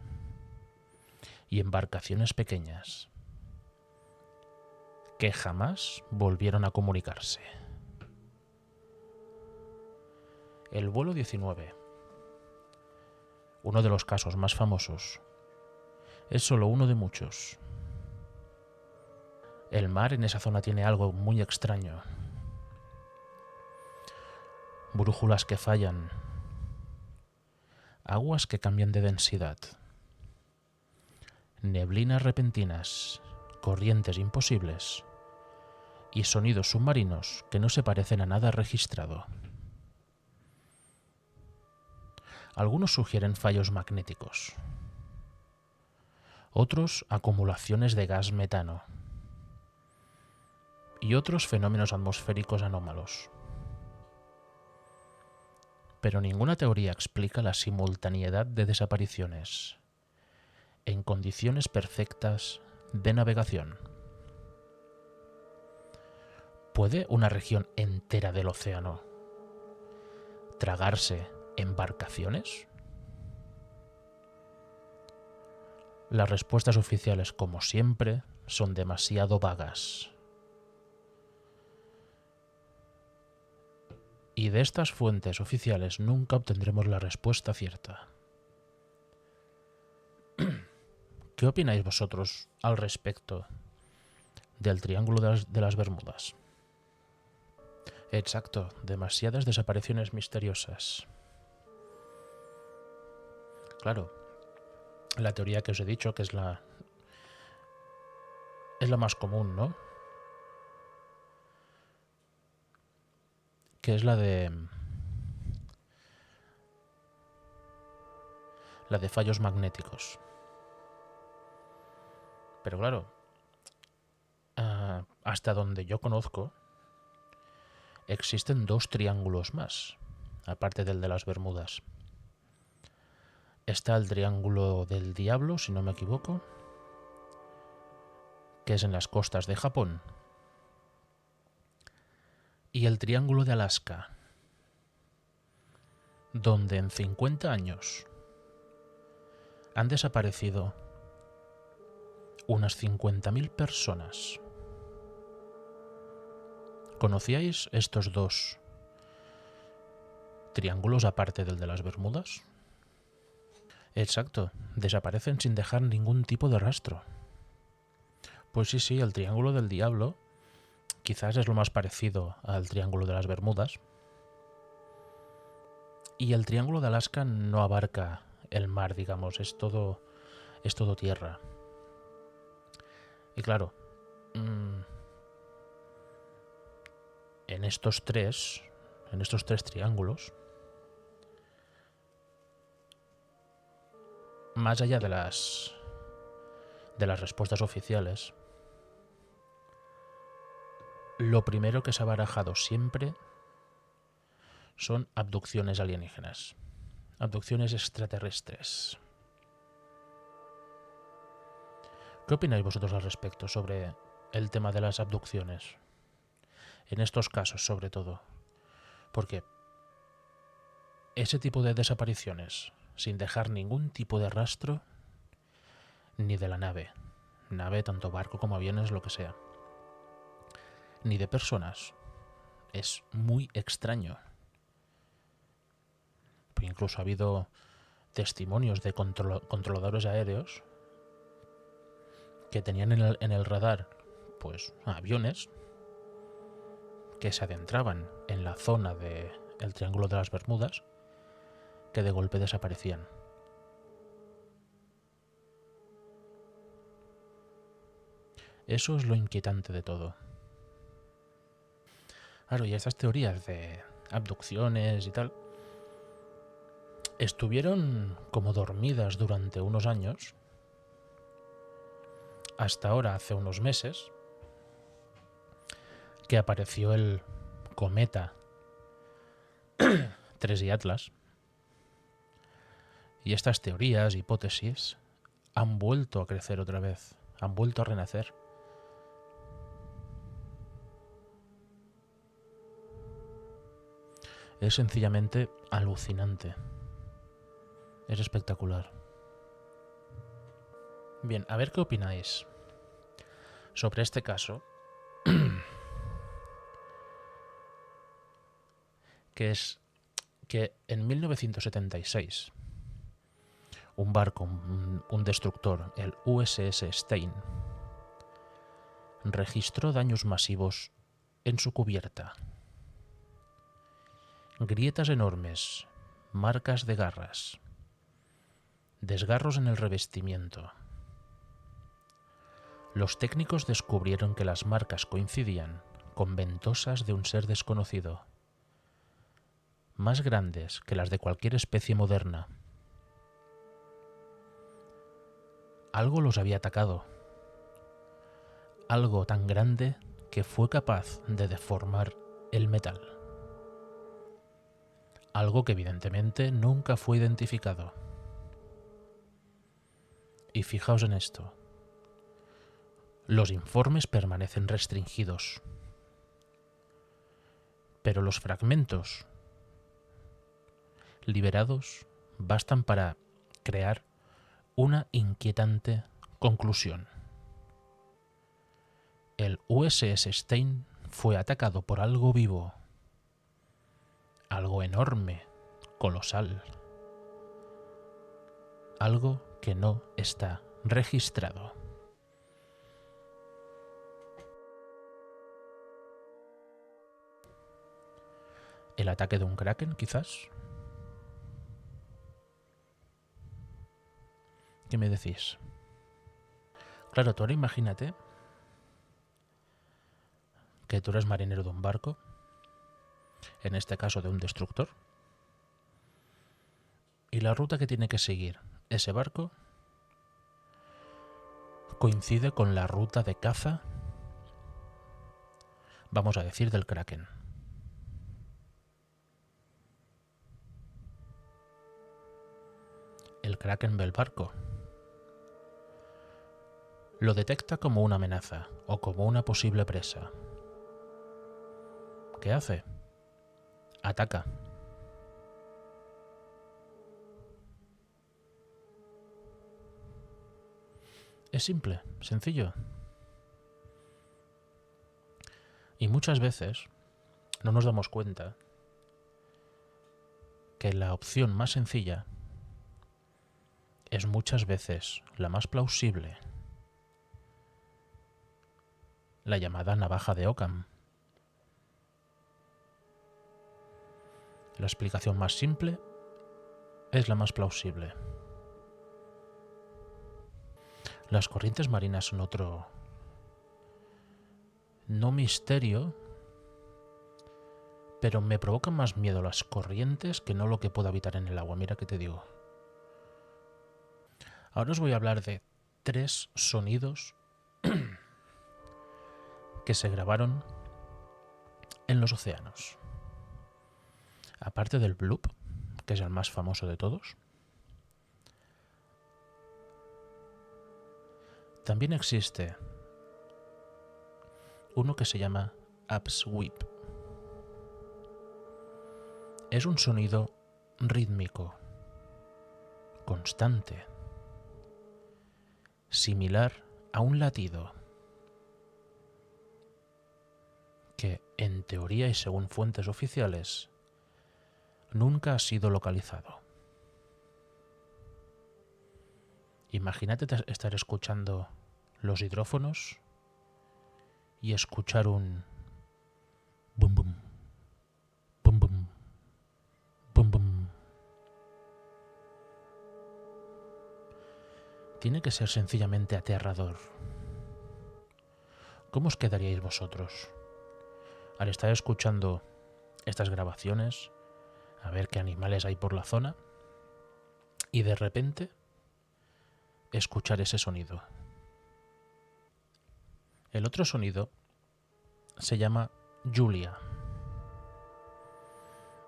y embarcaciones pequeñas que jamás volvieron a comunicarse. El vuelo 19, uno de los casos más famosos, es solo uno de muchos. El mar en esa zona tiene algo muy extraño. Brújulas que fallan, aguas que cambian de densidad, neblinas repentinas, corrientes imposibles y sonidos submarinos que no se parecen a nada registrado. Algunos sugieren fallos magnéticos, otros acumulaciones de gas metano y otros fenómenos atmosféricos anómalos. Pero ninguna teoría explica la simultaneidad de desapariciones en condiciones perfectas de navegación. ¿Puede una región entera del océano tragarse embarcaciones? Las respuestas oficiales, como siempre, son demasiado vagas. Y de estas fuentes oficiales nunca obtendremos la respuesta cierta. ¿Qué opináis vosotros al respecto del Triángulo de las Bermudas? Exacto, demasiadas desapariciones misteriosas. Claro, la teoría que os he dicho, que es la más común, ¿no? Que es la de fallos magnéticos. Pero claro, hasta donde yo conozco, existen dos triángulos más, aparte del de las Bermudas. Está el Triángulo del Diablo, si no me equivoco, que es en las costas de Japón. Y el Triángulo de Alaska, donde en 50 años han desaparecido unas 50.000 personas. ¿Conocíais estos dos triángulos aparte del de las Bermudas? Exacto, desaparecen sin dejar ningún tipo de rastro. Pues sí, el Triángulo del Diablo quizás es lo más parecido al Triángulo de las Bermudas. Y el Triángulo de Alaska no abarca el mar, digamos, es todo tierra. Y claro, en estos tres triángulos, más allá de las respuestas oficiales, lo primero que se ha barajado siempre son abducciones alienígenas, abducciones extraterrestres. ¿Qué opináis vosotros al respecto sobre el tema de las abducciones? En estos casos, sobre todo. Porque ese tipo de desapariciones, sin dejar ningún tipo de rastro, ni de la nave, tanto barco como aviones, lo que sea, ni de personas, es muy extraño. Pues incluso ha habido testimonios de controladores aéreos que tenían en el radar pues aviones que se adentraban en la zona del Triángulo de las Bermudas, que de golpe desaparecían. Eso es lo inquietante de todo. Claro, y estas teorías de abducciones y tal estuvieron como dormidas durante unos años, hasta ahora, hace unos meses, que apareció el cometa 3I Atlas, y estas teorías, hipótesis, han vuelto a crecer otra vez, han vuelto a renacer. Es sencillamente alucinante. Es espectacular. Bien, a ver qué opináis sobre este caso, que es que en 1976 un barco, un destructor, el USS Stein, registró daños masivos en su cubierta. Grietas enormes, marcas de garras, desgarros en el revestimiento. Los técnicos descubrieron que las marcas coincidían con ventosas de un ser desconocido, más grandes que las de cualquier especie moderna. Algo los había atacado, algo tan grande que fue capaz de deformar el metal. Algo que evidentemente nunca fue identificado. Y fijaos en esto. Los informes permanecen restringidos, pero los fragmentos liberados bastan para crear una inquietante conclusión. El USS Stein fue atacado por algo vivo, algo enorme, colosal, algo que no está registrado. ¿El ataque de un kraken, quizás? ¿Qué me decís? Claro, tú ahora imagínate que tú eres marinero de un barco, en este caso de un destructor, y la ruta que tiene que seguir ese barco coincide con la ruta de caza, vamos a decir, del kraken. El kraken ve el barco, lo detecta como una amenaza o como una posible presa. ¿Qué hace? Ataca. Es simple, sencillo. Y muchas veces no nos damos cuenta que la opción más sencilla es muchas veces la más plausible, la llamada navaja de Occam. La explicación más simple es la más plausible. Las corrientes marinas son otro, no misterio, pero me provocan más miedo las corrientes que no lo que puedo habitar en el agua. Mira que te digo. Ahora os voy a hablar de 3 sonidos que se grabaron en los océanos. Aparte del bloop, que es el más famoso de todos, también existe uno que se llama upsweep. Es un sonido rítmico, constante, similar a un latido, que en teoría y según fuentes oficiales nunca ha sido localizado. Imagínate estar escuchando los hidrófonos y escuchar un bum bum, bum bum, bum bum. Tiene que ser sencillamente aterrador. ¿Cómo os quedaríais vosotros al estar escuchando estas grabaciones, a ver qué animales hay por la zona, y de repente escuchar ese sonido? El otro sonido se llama Julia,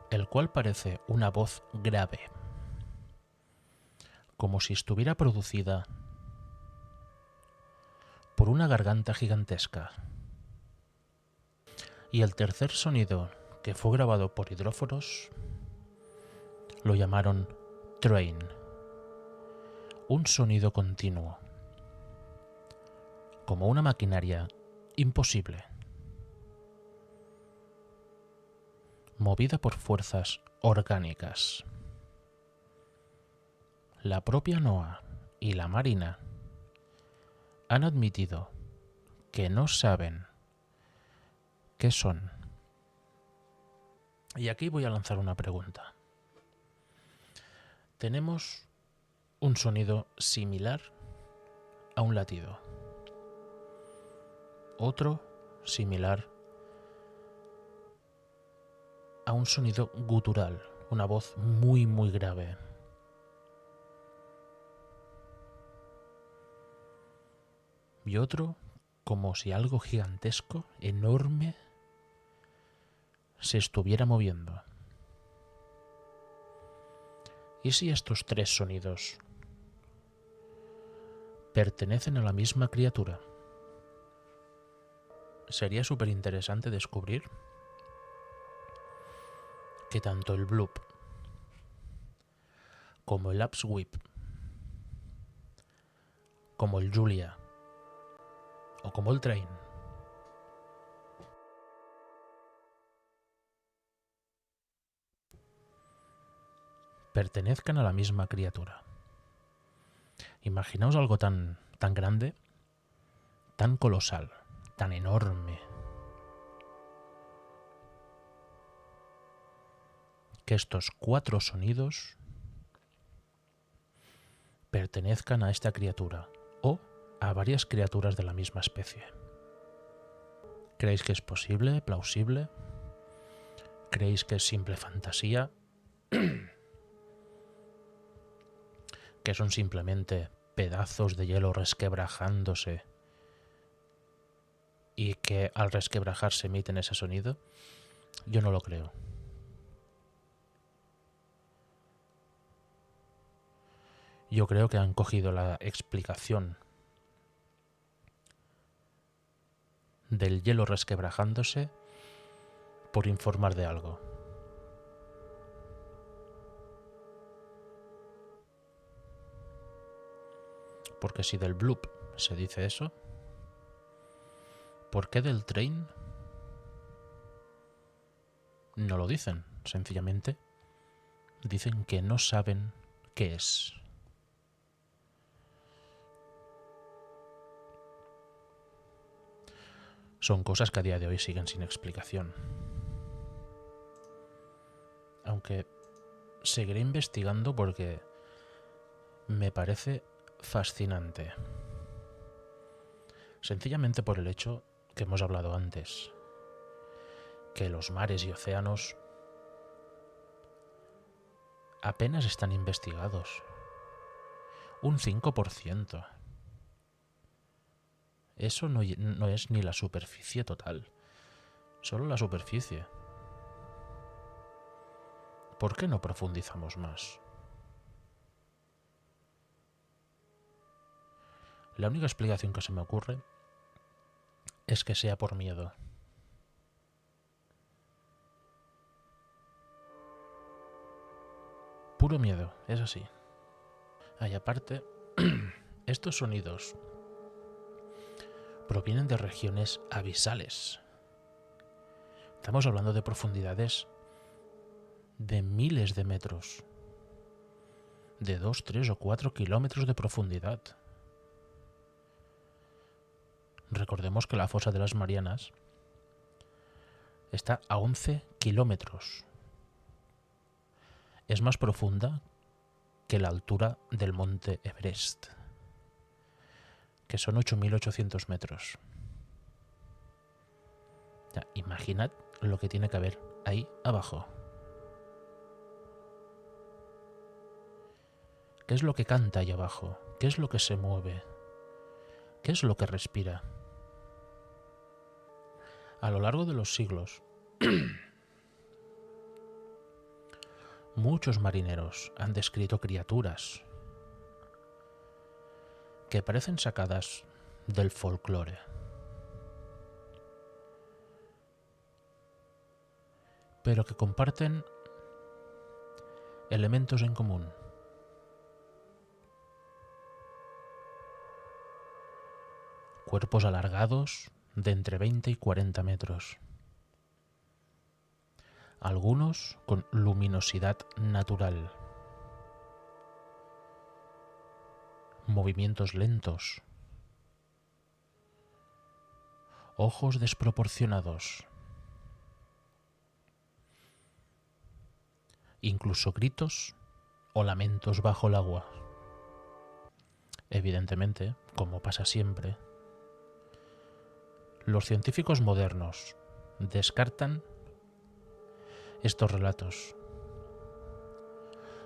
el cual parece una voz grave, como si estuviera producida por una garganta gigantesca. Y el tercer sonido, que fue grabado por hidrófonos, lo llamaron Train, un sonido continuo, como una maquinaria imposible, movida por fuerzas orgánicas. La propia NOAA y la Marina han admitido que no saben qué son. Y aquí voy a lanzar una pregunta. Tenemos un sonido similar a un latido, otro similar a un sonido gutural, una voz muy muy grave. Y otro como si algo gigantesco, enorme, se estuviera moviendo. ¿Y si estos 3 sonidos pertenecen a la misma criatura? Sería súper interesante descubrir que tanto el bloop como el upsweep, como el Julia o como el Train pertenezcan a la misma criatura. Imaginaos algo tan grande, tan colosal, tan enorme, que estos 4 sonidos pertenezcan a esta criatura o a varias criaturas de la misma especie. ¿Creéis que es posible, plausible? ¿Creéis que es simple fantasía? ¿Que son simplemente pedazos de hielo resquebrajándose y que al resquebrajarse emiten ese sonido? Yo no lo creo. Yo creo que han cogido la explicación del hielo resquebrajándose por informar de algo. Porque si del bloop se dice eso, ¿por qué del train no lo dicen? Sencillamente dicen que no saben qué es. Son cosas que a día de hoy siguen sin explicación. Aunque seguiré investigando porque me parece fascinante. Sencillamente por el hecho que hemos hablado antes, que los mares y océanos apenas están investigados. Un 5%. Eso no es ni la superficie total, solo la superficie. ¿Por qué no profundizamos más? La única explicación que se me ocurre es que sea por miedo. Puro miedo, es así. Y aparte, estos sonidos provienen de regiones abisales. Estamos hablando de profundidades de miles de metros, de 2, 3 o 4 kilómetros de profundidad. Recordemos que la fosa de las Marianas está a 11 kilómetros. Es más profunda que la altura del monte Everest, que son 8.800 metros. Ya, imaginad lo que tiene que haber ahí abajo. ¿Qué es lo que canta ahí abajo? ¿Qué es lo que se mueve? ¿Qué es lo que respira? A lo largo de los siglos, muchos marineros han descrito criaturas que parecen sacadas del folclore. Pero que comparten elementos en común. Cuerpos alargados de entre 20 y 40 metros. Algunos con luminosidad natural. Movimientos lentos. Ojos desproporcionados. Incluso gritos o lamentos bajo el agua. Evidentemente, como pasa siempre, los científicos modernos descartan estos relatos.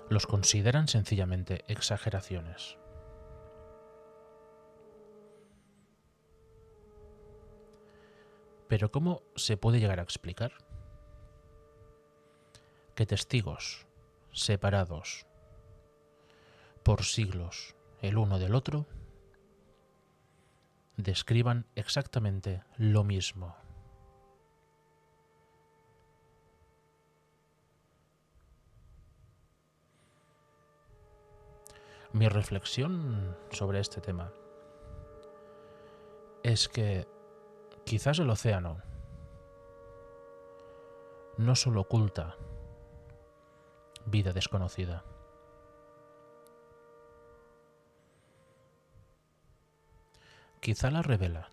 Los consideran sencillamente exageraciones. Pero ¿cómo se puede llegar a explicar que testigos separados por siglos el uno del otro describan exactamente lo mismo? Mi reflexión sobre este tema es que quizás el océano no solo oculta vida desconocida, quizá la revela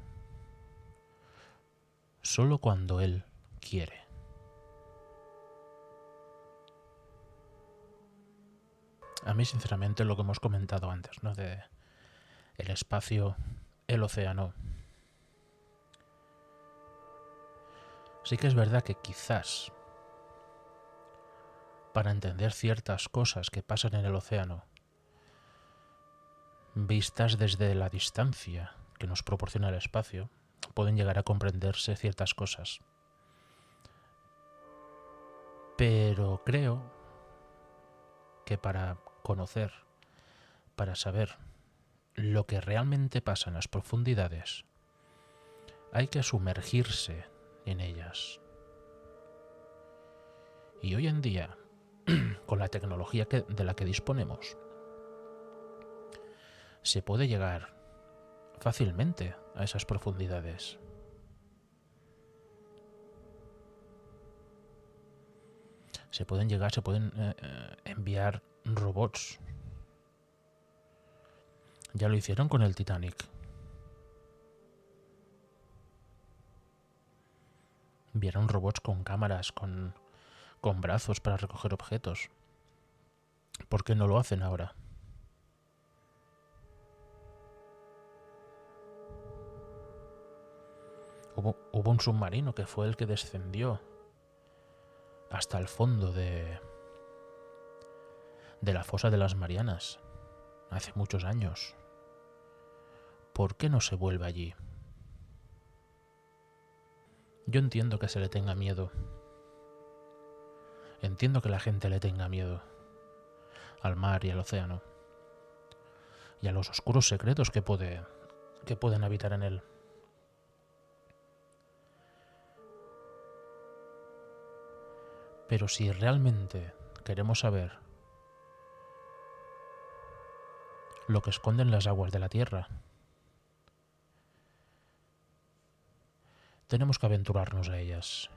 solo cuando él quiere. A mí, sinceramente, lo que hemos comentado antes, ¿no? De el espacio, el océano. Sí que es verdad que quizás para entender ciertas cosas que pasan en el océano, vistas desde la distancia que nos proporciona el espacio, pueden llegar a comprenderse ciertas cosas. Pero creo que para conocer, para saber lo que realmente pasa en las profundidades, hay que sumergirse en ellas. Y hoy en día, con la tecnología de la que disponemos, se puede llegar fácilmente a esas profundidades. Se pueden enviar robots. Ya lo hicieron con el Titanic. Enviaron robots con cámaras, con brazos para recoger objetos. ¿Por qué no lo hacen ahora? Hubo un submarino que fue el que descendió hasta el fondo de la fosa de las Marianas hace muchos años. ¿Por qué no se vuelve allí? Yo entiendo que se le tenga miedo. Entiendo que la gente le tenga miedo al mar y al océano y a los oscuros secretos que pueden habitar en él. Pero si realmente queremos saber lo que esconden las aguas de la Tierra, tenemos que aventurarnos a ellas.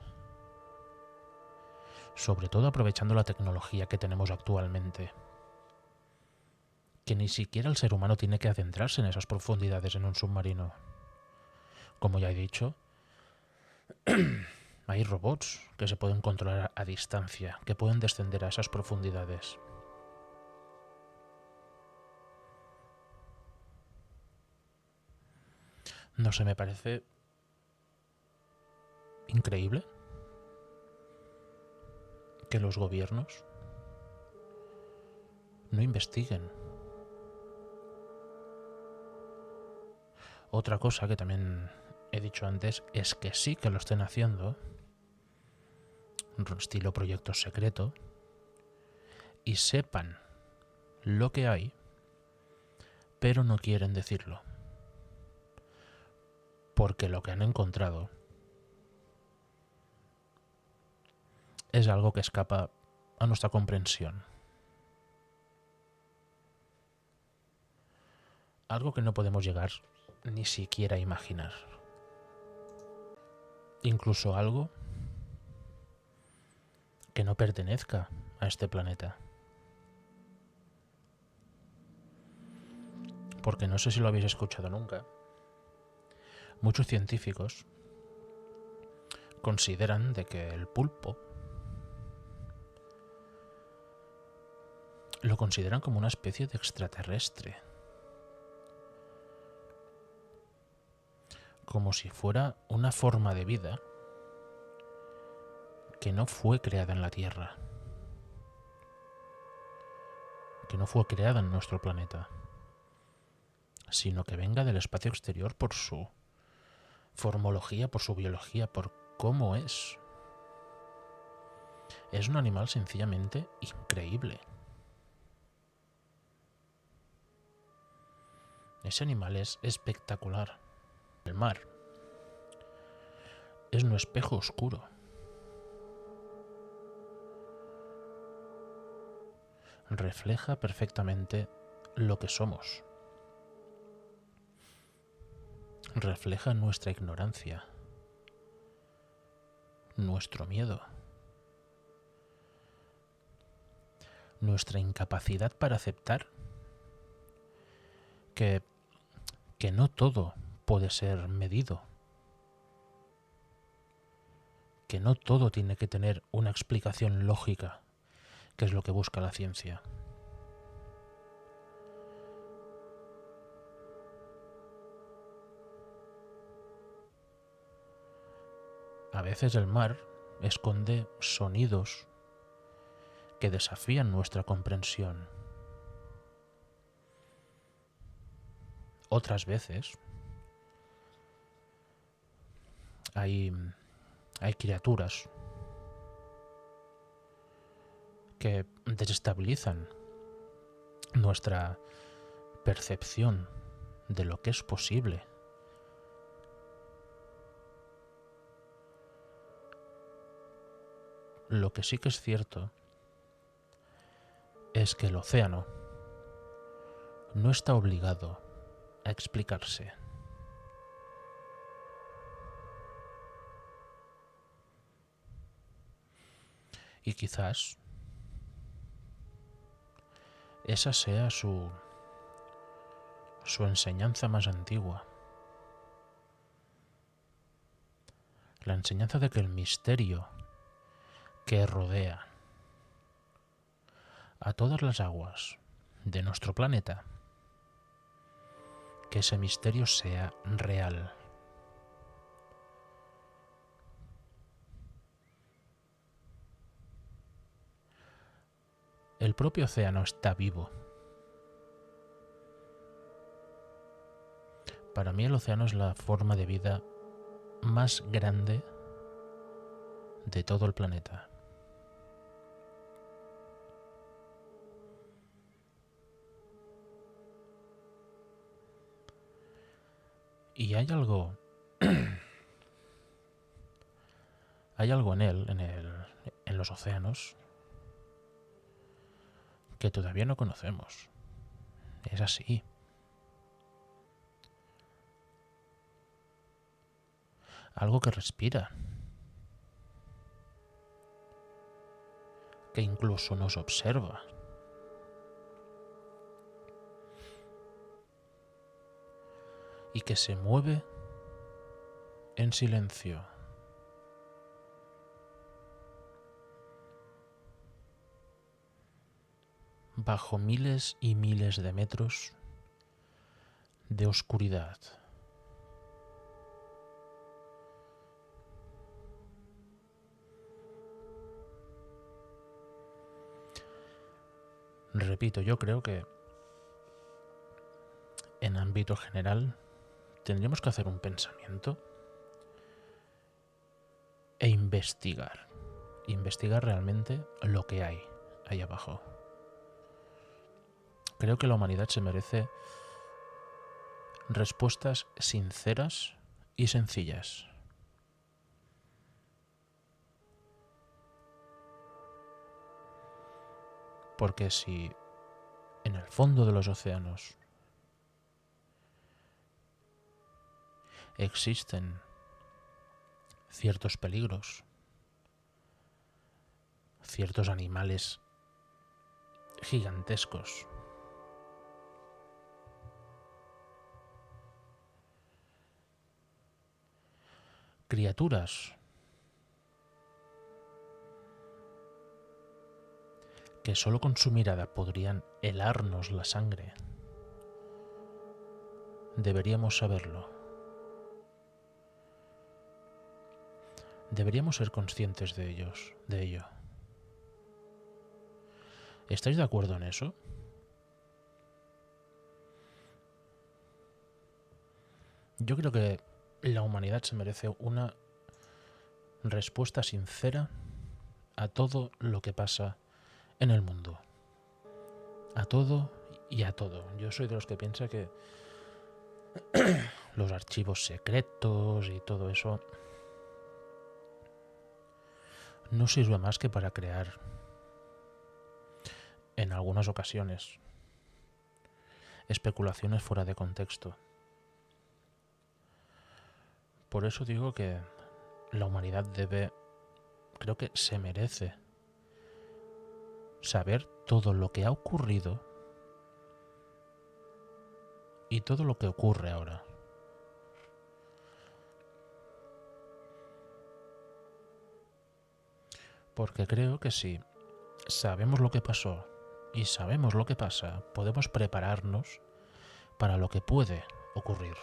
Sobre todo aprovechando la tecnología que tenemos actualmente. Que ni siquiera el ser humano tiene que adentrarse en esas profundidades en un submarino. Como ya he dicho, hay robots que se pueden controlar a distancia, que pueden descender a esas profundidades. No sé, me parece increíble que los gobiernos no investiguen. Otra cosa que también he dicho antes es que sí que lo estén haciendo, estilo proyecto secreto, y sepan lo que hay, pero no quieren decirlo. Porque lo que han encontrado es algo que escapa a nuestra comprensión. Algo que no podemos llegar ni siquiera a imaginar. Incluso algo que no pertenezca a este planeta. Porque no sé si lo habéis escuchado nunca. Muchos científicos consideran de que el pulpo lo consideran como una especie de extraterrestre. Como si fuera una forma de vida que no fue creada en la Tierra, que no fue creada en nuestro planeta, sino que venga del espacio exterior por su formología, por su biología, por cómo es. Es un animal sencillamente increíble. Ese animal es espectacular. El mar es un espejo oscuro. Refleja perfectamente lo que somos. Refleja nuestra ignorancia, nuestro miedo, nuestra incapacidad para aceptar que no todo puede ser medido, que no todo tiene que tener una explicación lógica, que es lo que busca la ciencia. A veces el mar esconde sonidos que desafían nuestra comprensión. Otras veces hay criaturas que desestabilizan nuestra percepción de lo que es posible. Lo que sí que es cierto es que el océano no está obligado a explicarse. Y quizás esa sea su enseñanza más antigua. La enseñanza de que el misterio que rodea a todas las aguas de nuestro planeta, que ese misterio sea real. El propio océano está vivo. Para mí el océano es la forma de vida más grande de todo el planeta. Y hay algo en él, en los océanos, que todavía no conocemos. Es así. Algo que respira, que incluso nos observa. Y que se mueve en silencio. Bajo miles y miles de metros de oscuridad. Repito, yo creo que en ámbito general tendríamos que hacer un pensamiento e investigar. Investigar realmente lo que hay ahí abajo. Creo que la humanidad se merece respuestas sinceras y sencillas. Porque si en el fondo de los océanos existen ciertos peligros, ciertos animales gigantescos, criaturas que solo con su mirada podrían helarnos la sangre, deberíamos saberlo. Deberíamos ser conscientes de ello. ¿Estáis de acuerdo en eso? Yo creo que la humanidad se merece una respuesta sincera a todo lo que pasa en el mundo. A todo y a todo. Yo soy de los que piensa que los archivos secretos y todo eso no sirve más que para crear, en algunas ocasiones, especulaciones fuera de contexto. Por eso digo que la humanidad creo que se merece saber todo lo que ha ocurrido y todo lo que ocurre ahora. Porque creo que si sabemos lo que pasó y sabemos lo que pasa, podemos prepararnos para lo que puede ocurrir.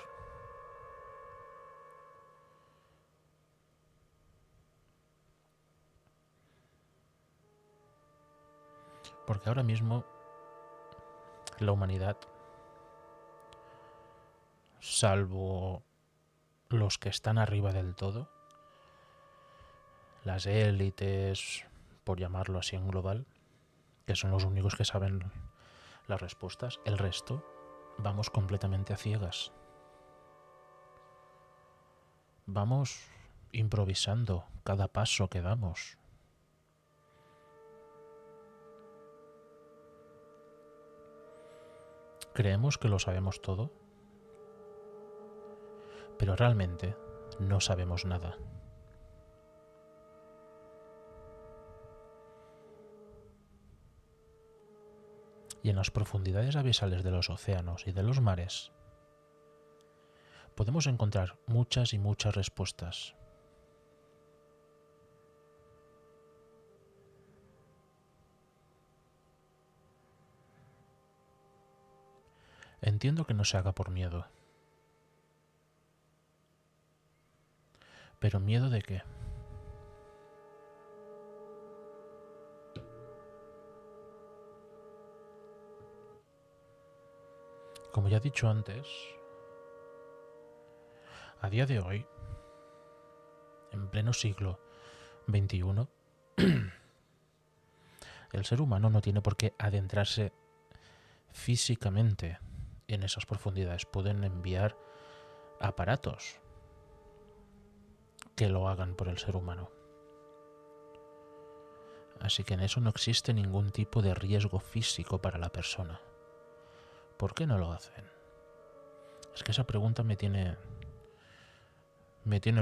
Porque ahora mismo la humanidad, salvo los que están arriba del todo, las élites, por llamarlo así en global, que son los únicos que saben las respuestas, el resto vamos completamente a ciegas. Vamos improvisando cada paso que damos. Creemos que lo sabemos todo, pero realmente no sabemos nada. Y en las profundidades abisales de los océanos y de los mares podemos encontrar muchas y muchas respuestas. Entiendo que no se haga por miedo. ¿Pero miedo de qué? Como ya he dicho antes, a día de hoy, en pleno siglo XXI, el ser humano no tiene por qué adentrarse físicamente en esas profundidades. Pueden enviar aparatos que lo hagan por el ser humano. Así que en eso no existe ningún tipo de riesgo físico para la persona. ¿Por qué no lo hacen? Es que esa pregunta me tiene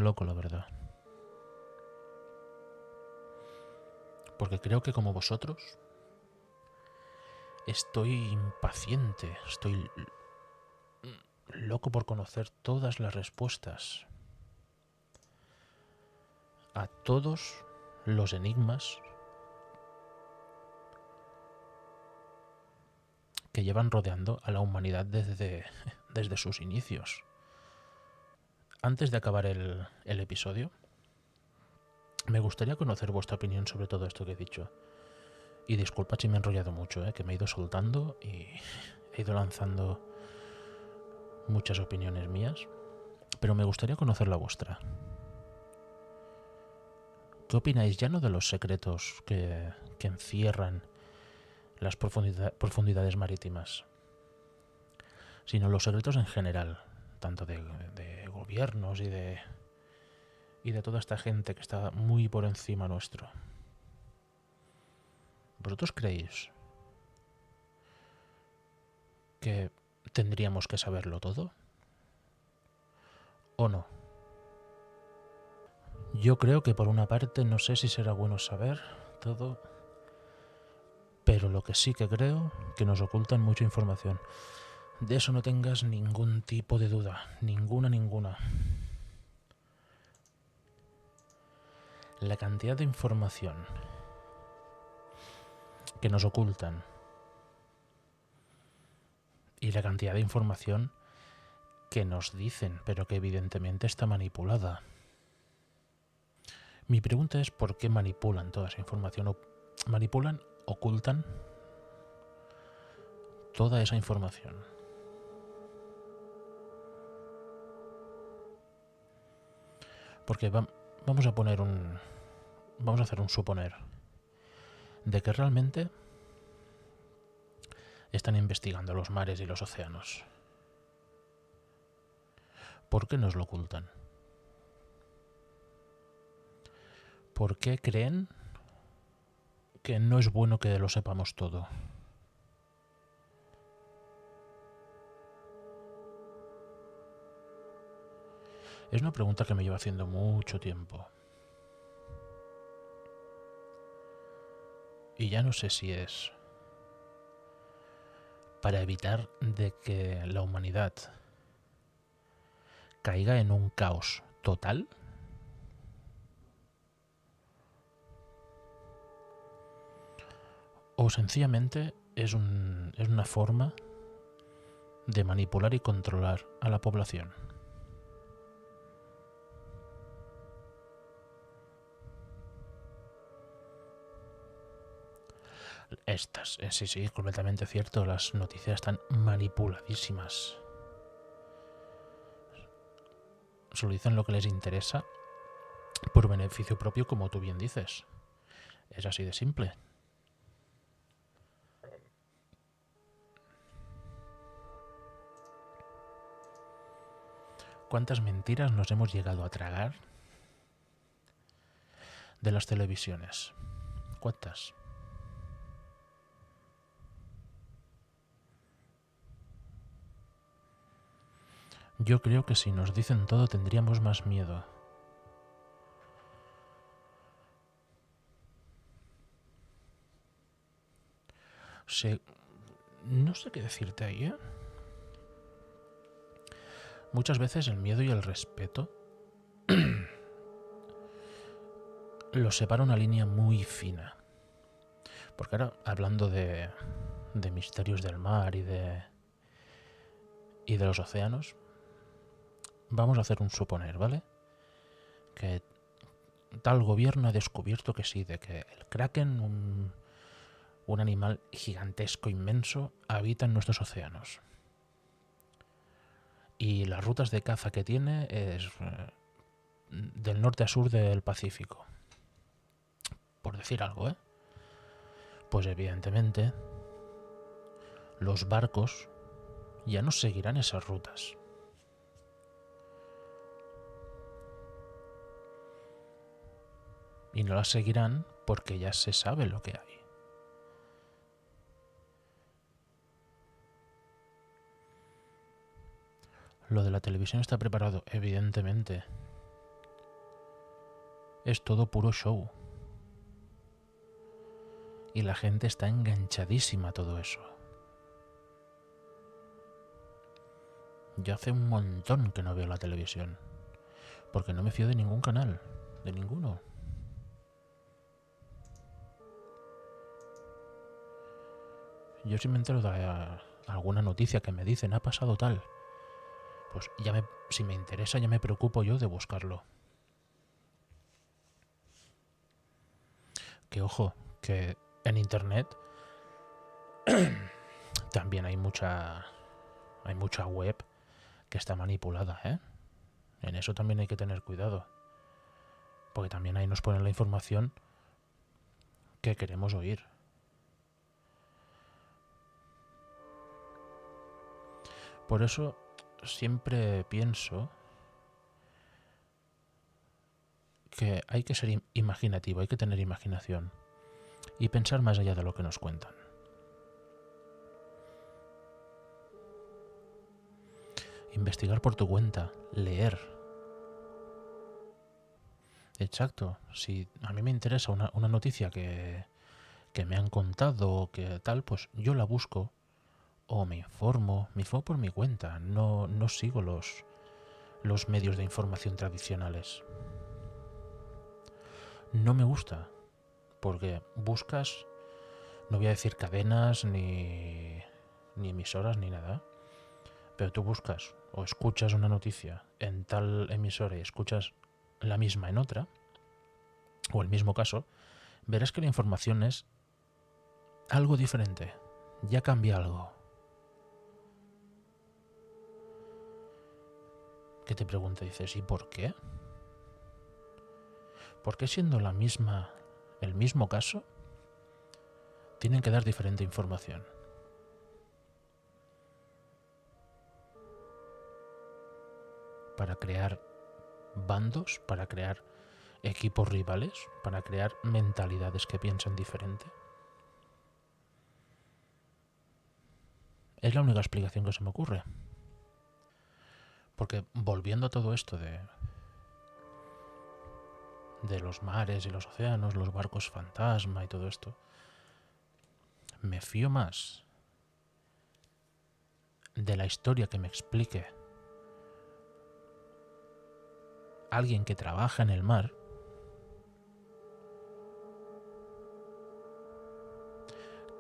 loco, la verdad. Porque creo que como vosotros, estoy impaciente, estoy loco por conocer todas las respuestas a todos los enigmas que llevan rodeando a la humanidad desde sus inicios. Antes de acabar el episodio, me gustaría conocer vuestra opinión sobre todo esto que he dicho. Y disculpad si me he enrollado mucho, que me he ido soltando y he ido lanzando muchas opiniones mías, pero me gustaría conocer la vuestra. ¿Qué opináis ya no de los secretos que encierran las profundidades marítimas, sino los secretos en general, tanto de gobiernos y de toda esta gente que está muy por encima nuestro? ¿Vosotros creéis que tendríamos que saberlo todo? ¿O no? Yo creo que por una parte no sé si será bueno saber todo, pero lo que sí que creo que nos ocultan mucha información. De eso no tengas ningún tipo de duda, ninguna. La cantidad de información que nos ocultan y la cantidad de información que nos dicen, pero que evidentemente está manipulada. Mi pregunta es ¿por qué manipulan toda esa información? ¿Manipulan, ocultan toda esa información? Porque vamos a hacer un suponer de que realmente están investigando los mares y los océanos. ¿Por qué nos lo ocultan? ¿Por qué creen que no es bueno que lo sepamos todo? Es una pregunta que me lleva haciendo mucho tiempo. Y ya no sé si es para evitar de que la humanidad caiga en un caos total, o sencillamente es una forma de manipular y controlar a la población. Sí, completamente cierto, las noticias están manipuladísimas. Solo dicen lo que les interesa por beneficio propio, como tú bien dices. Es así de simple. ¿Cuántas mentiras nos hemos llegado a tragar de las televisiones? ¿Cuántas? Yo creo que si nos dicen todo tendríamos más miedo. No sé qué decirte ahí, ¿eh? Muchas veces el miedo y el respeto los separa una línea muy fina. Porque ahora, hablando de misterios del mar y de los océanos, vamos a hacer un suponer, ¿vale? Que tal gobierno ha descubierto que sí, de que el kraken, un animal gigantesco, inmenso, habita en nuestros océanos. Y las rutas de caza que tiene es del norte a sur del Pacífico. Por decir algo, ¿eh? Pues evidentemente los barcos ya no seguirán esas rutas. Y no las seguirán porque ya se sabe lo que hay. Lo de la televisión está preparado, evidentemente. Es todo puro show. Y la gente está enganchadísima a todo eso. Yo hace un montón que no veo la televisión. Porque no me fío de ningún canal. De ninguno. Yo si me entero de alguna noticia que me dicen ha pasado tal, pues si me interesa ya me preocupo yo de buscarlo. Que ojo, que en internet también hay mucha web que está manipulada, ¿eh? En eso también hay que tener cuidado. Porque también ahí nos ponen la información que queremos oír. Por eso siempre pienso que hay que ser imaginativo, hay que tener imaginación y pensar más allá de lo que nos cuentan. Investigar por tu cuenta, leer. Exacto, si a mí me interesa una noticia que me han contado o que tal, pues yo la busco o me informo por mi cuenta, no sigo los medios de información tradicionales. No me gusta, porque buscas, no voy a decir cadenas ni emisoras ni nada, pero tú buscas o escuchas una noticia en tal emisora y escuchas la misma en otra, o el mismo caso, verás que la información es algo diferente, ya cambia algo. Que te pregunta, dices, ¿y por qué? ¿Por qué siendo el mismo caso, tienen que dar diferente información? Para crear bandos, para crear equipos rivales, para crear mentalidades que piensan diferente. Es la única explicación que se me ocurre. Porque volviendo a todo esto de los mares y los océanos, los barcos fantasma y todo esto, me fío más de la historia que me explique alguien que trabaja en el mar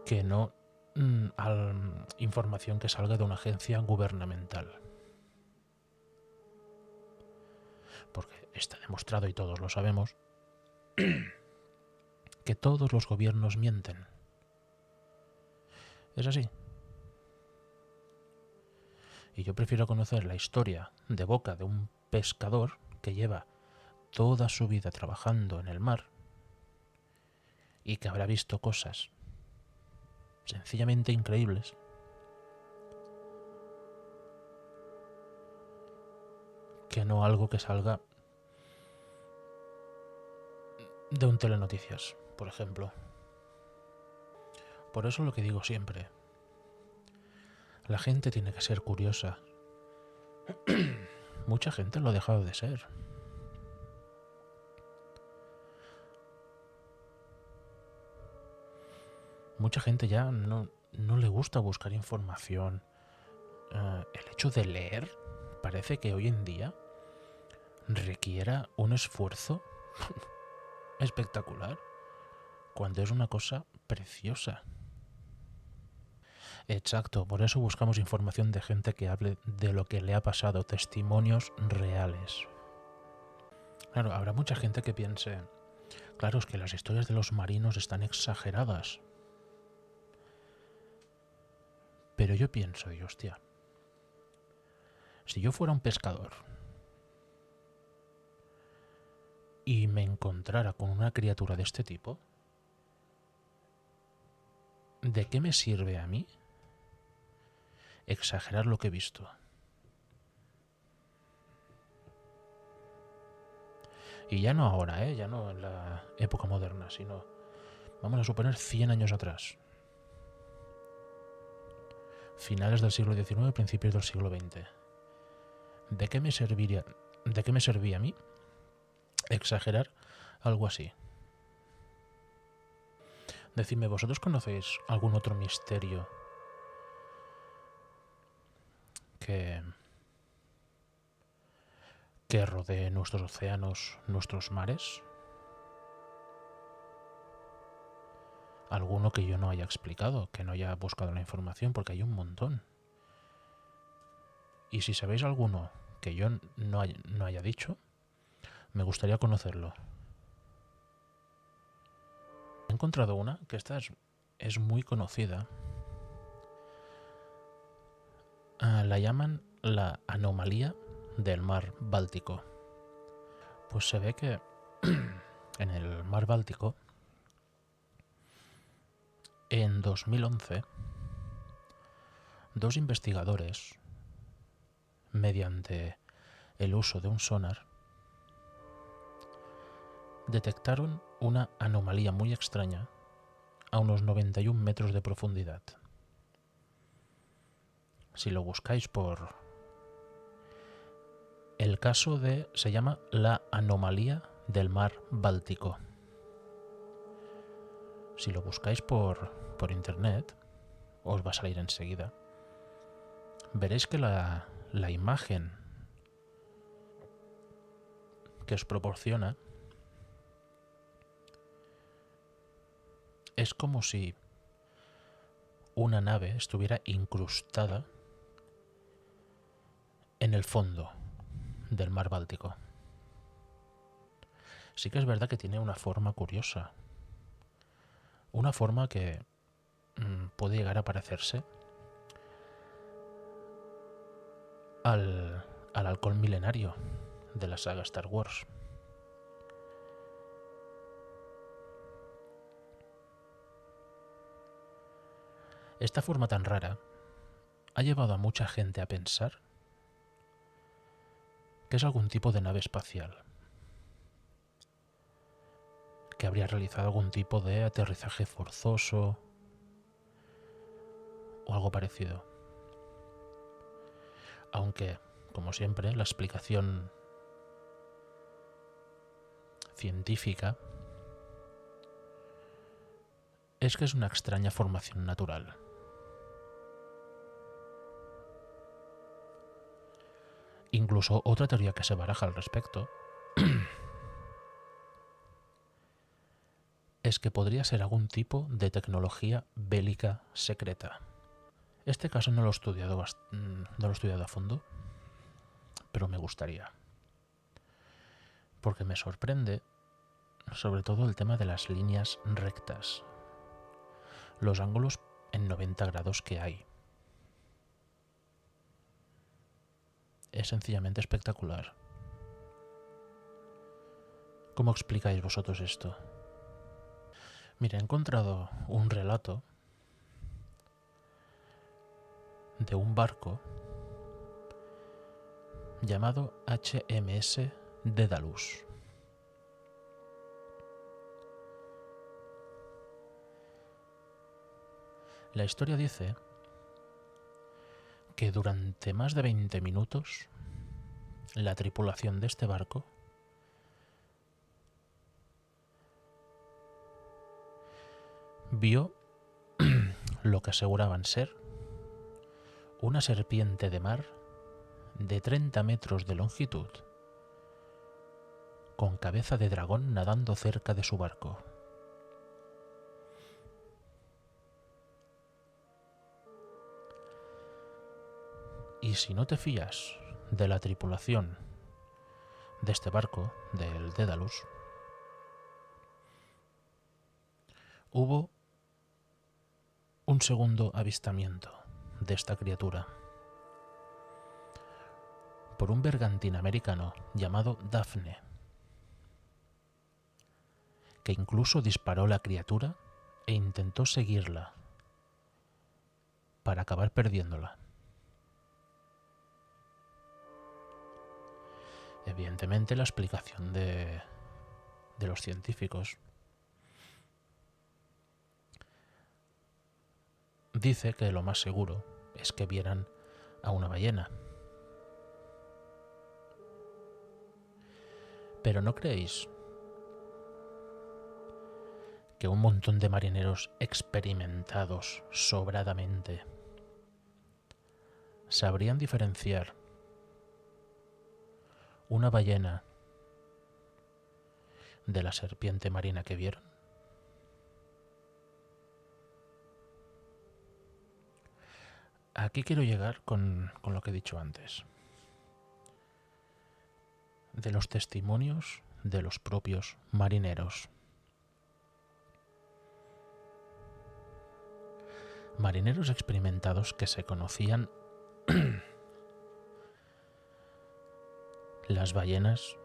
que no información que salga de una agencia gubernamental. Porque está demostrado, y todos lo sabemos, que todos los gobiernos mienten. Es así. Y yo prefiero conocer la historia de boca de un pescador que lleva toda su vida trabajando en el mar y que habrá visto cosas sencillamente increíbles, que no algo que salga de un telenoticias, por ejemplo. Por eso lo que digo siempre, la gente tiene que ser curiosa, Mucha gente lo ha dejado de ser. Mucha gente ya no le gusta buscar información. El hecho de leer parece que hoy en día requiera un esfuerzo espectacular, cuando es una cosa preciosa. Exacto, por eso buscamos información de gente que hable de lo que le ha pasado, testimonios reales. Claro, habrá mucha gente que piense, claro, es que las historias de los marinos están exageradas. Pero yo pienso, y hostia, si yo fuera un pescador y me encontrara con una criatura de este tipo, ¿de qué me sirve a mí exagerar lo que he visto? Y ya no ahora, ya no en la época moderna, sino, vamos a suponer, 100 años atrás. Finales del siglo XIX, principios del siglo XX. ¿De qué me servía a mí exagerar algo así? Decidme, ¿vosotros conocéis algún otro misterio que rodee nuestros océanos, nuestros mares? Alguno que yo no haya explicado, que no haya buscado la información, porque hay un montón. Y si sabéis alguno que yo no haya dicho, me gustaría conocerlo. He encontrado una que esta es muy conocida. La llaman la anomalía del mar Báltico. Pues se ve que en el mar Báltico, en 2011, dos investigadores, mediante el uso de un sonar, detectaron una anomalía muy extraña a unos 91 metros de profundidad. Si lo buscáis por... El caso se llama la anomalía del mar Báltico. Si lo buscáis por internet, os va a salir enseguida. Veréis que la imagen que os proporciona es como si una nave estuviera incrustada en el fondo del mar Báltico. Sí que es verdad que tiene una forma curiosa. Una forma que puede llegar a parecerse al halcón milenario de la saga Star Wars. Esta forma tan rara ha llevado a mucha gente a pensar que es algún tipo de nave espacial, que habría realizado algún tipo de aterrizaje forzoso o algo parecido. Aunque, como siempre, la explicación científica es que es una extraña formación natural. Incluso otra teoría que se baraja al respecto es que podría ser algún tipo de tecnología bélica secreta. Este caso no lo he estudiado a fondo, pero me gustaría. Porque me sorprende sobre todo el tema de las líneas rectas, los ángulos en 90 grados que hay. Es sencillamente espectacular. ¿Cómo explicáis vosotros esto? Mira, he encontrado un relato de un barco llamado HMS Daedalus. La historia dice que durante más de 20 minutos la tripulación de este barco vio lo que aseguraban ser una serpiente de mar de 30 metros de longitud, con cabeza de dragón nadando cerca de su barco. Y si no te fías de la tripulación de este barco, del Dédalus, hubo un segundo avistamiento de esta criatura por un bergantín americano llamado Daphne, que incluso disparó a la criatura e intentó seguirla para acabar perdiéndola. Evidentemente la explicación de los científicos dice que lo más seguro es que vieran a una ballena. Pero ¿no creéis que un montón de marineros experimentados sobradamente sabrían diferenciar una ballena de la serpiente marina que vieron? Aquí quiero llegar con lo que he dicho antes, de los testimonios de los propios marineros. Marineros experimentados que se conocían las ballenas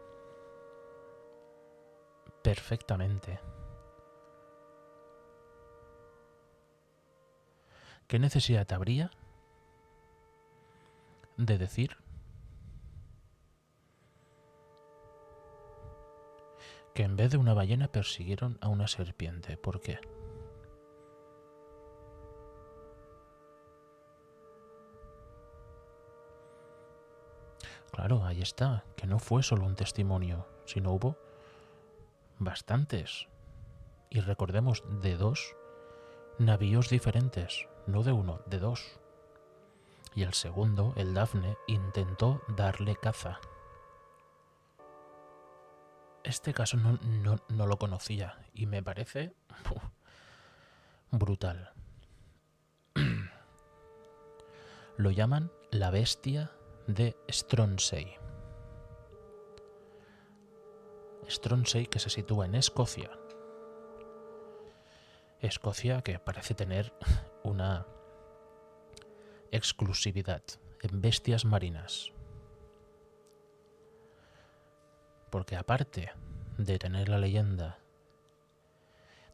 perfectamente. ¿Qué necesidad habría de decir que en vez de una ballena persiguieron a una serpiente? ¿Por qué? Claro, ahí está, que no fue solo un testimonio, sino hubo bastantes. Y recordemos, de 2 navíos diferentes, no de 1, de 2. Y el segundo, el Daphne, intentó darle caza. Este caso no lo conocía y me parece brutal. Lo llaman la bestia de Stronsay. Stronsay, que se sitúa en Escocia. Escocia que parece tener una exclusividad en bestias marinas. Porque aparte de tener la leyenda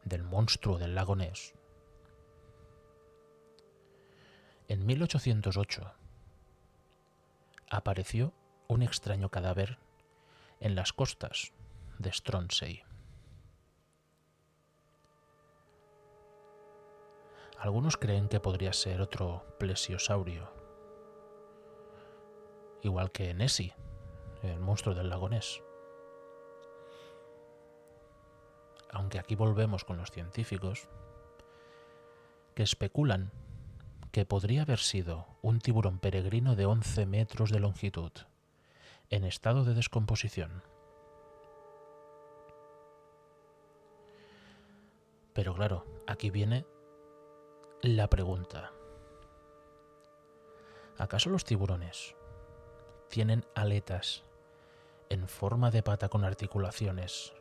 del monstruo del lago Ness, en 1808 apareció un extraño cadáver en las costas de Stronsay. Algunos creen que podría ser otro plesiosaurio, igual que Nessie, el monstruo del lago Ness. Aunque aquí volvemos con los científicos, que especulan que podría haber sido un tiburón peregrino de 11 metros de longitud, en estado de descomposición. Pero claro, aquí viene la pregunta. ¿Acaso los tiburones tienen aletas en forma de pata con articulaciones,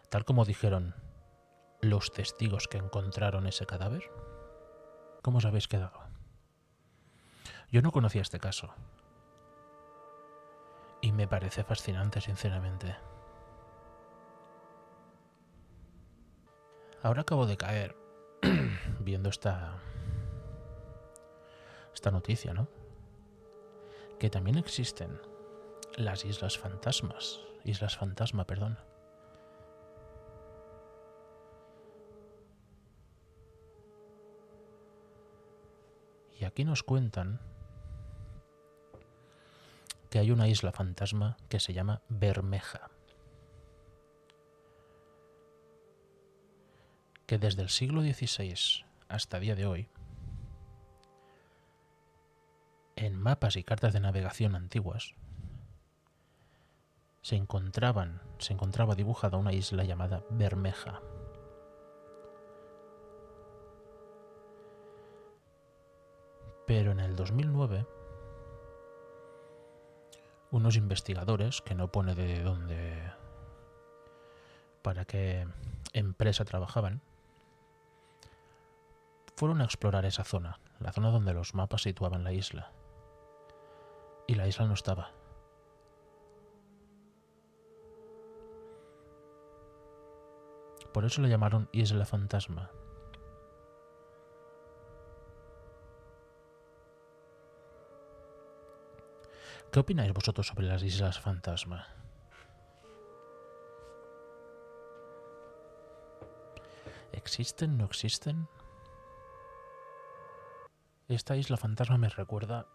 tal como dijeron los testigos que encontraron ese cadáver? ¿Cómo os habéis quedado? Yo no conocía este caso y me parece fascinante, sinceramente. Ahora acabo de caer viendo esta noticia, ¿no? Que también existen las islas fantasma, perdón. Y aquí nos cuentan que hay una isla fantasma que se llama Bermeja, que desde el siglo XVI hasta día de hoy, en mapas y cartas de navegación antiguas, se encontraba dibujada una isla llamada Bermeja. Pero en el 2009, unos investigadores, que no pone de dónde, para qué empresa trabajaban, fueron a explorar esa zona, la zona donde los mapas situaban la isla. Y la isla no estaba. Por eso le llamaron Isla Fantasma. ¿Qué opináis vosotros sobre las Islas Fantasma? ¿Existen? ¿No existen? Esta Isla Fantasma me recuerda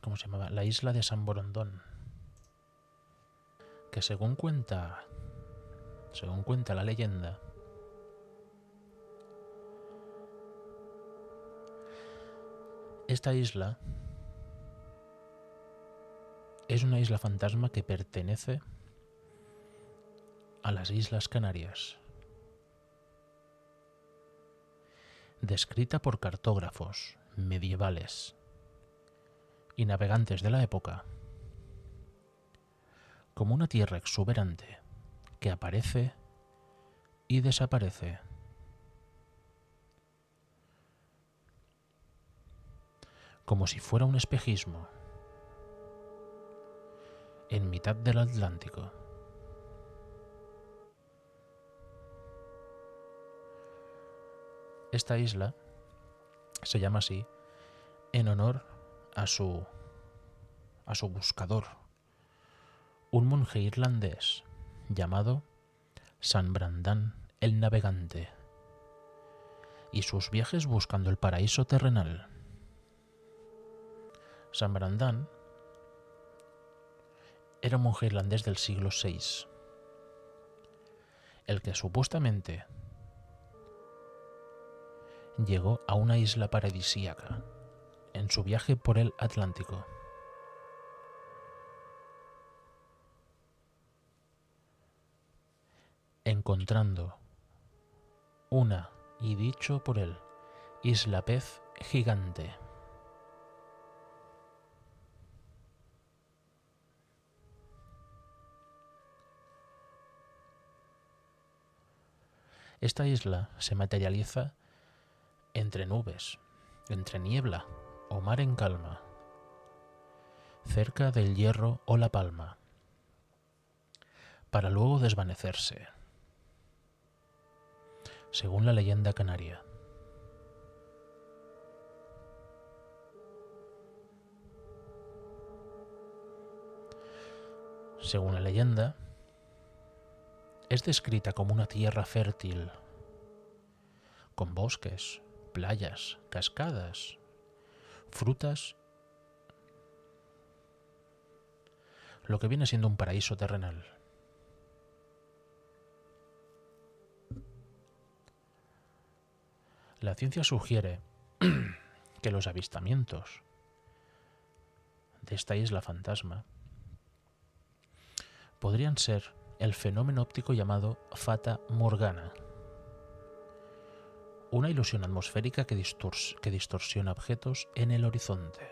¿cómo se llamaba? La isla de San Borondón, que según cuenta la leyenda, esta isla es una isla fantasma que pertenece a las Islas Canarias, descrita por cartógrafos medievales y navegantes de la época como una tierra exuberante que aparece y desaparece. Como si fuera un espejismo en mitad del Atlántico. Esta isla se llama así en honor a su buscador, un monje irlandés llamado San Brandán el Navegante, y sus viajes buscando el paraíso terrenal. San Brandán era un monje irlandés del siglo VI, el que supuestamente llegó a una isla paradisíaca en su viaje por el Atlántico. Encontrando una, y dicho por él, isla pez gigante. Esta isla se materializa entre nubes, entre niebla o mar en calma, cerca del Hierro o La Palma, para luego desvanecerse, según la leyenda canaria. Según la leyenda, es descrita como una tierra fértil, con bosques, playas, cascadas, frutas, lo que viene siendo un paraíso terrenal. La ciencia sugiere que los avistamientos de esta isla fantasma podrían ser el fenómeno óptico llamado Fata Morgana, una ilusión atmosférica que distorsiona objetos en el horizonte.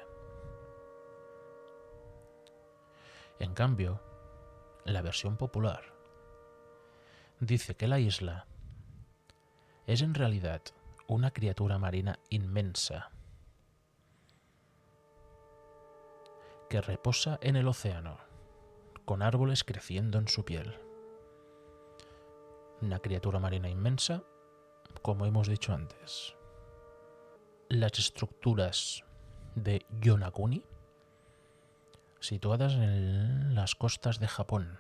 En cambio, la versión popular dice que la isla es en realidad una criatura marina inmensa que reposa en el océano, con árboles creciendo en su piel. Una criatura marina inmensa, como hemos dicho antes. Las estructuras de Yonaguni, situadas en las costas de Japón.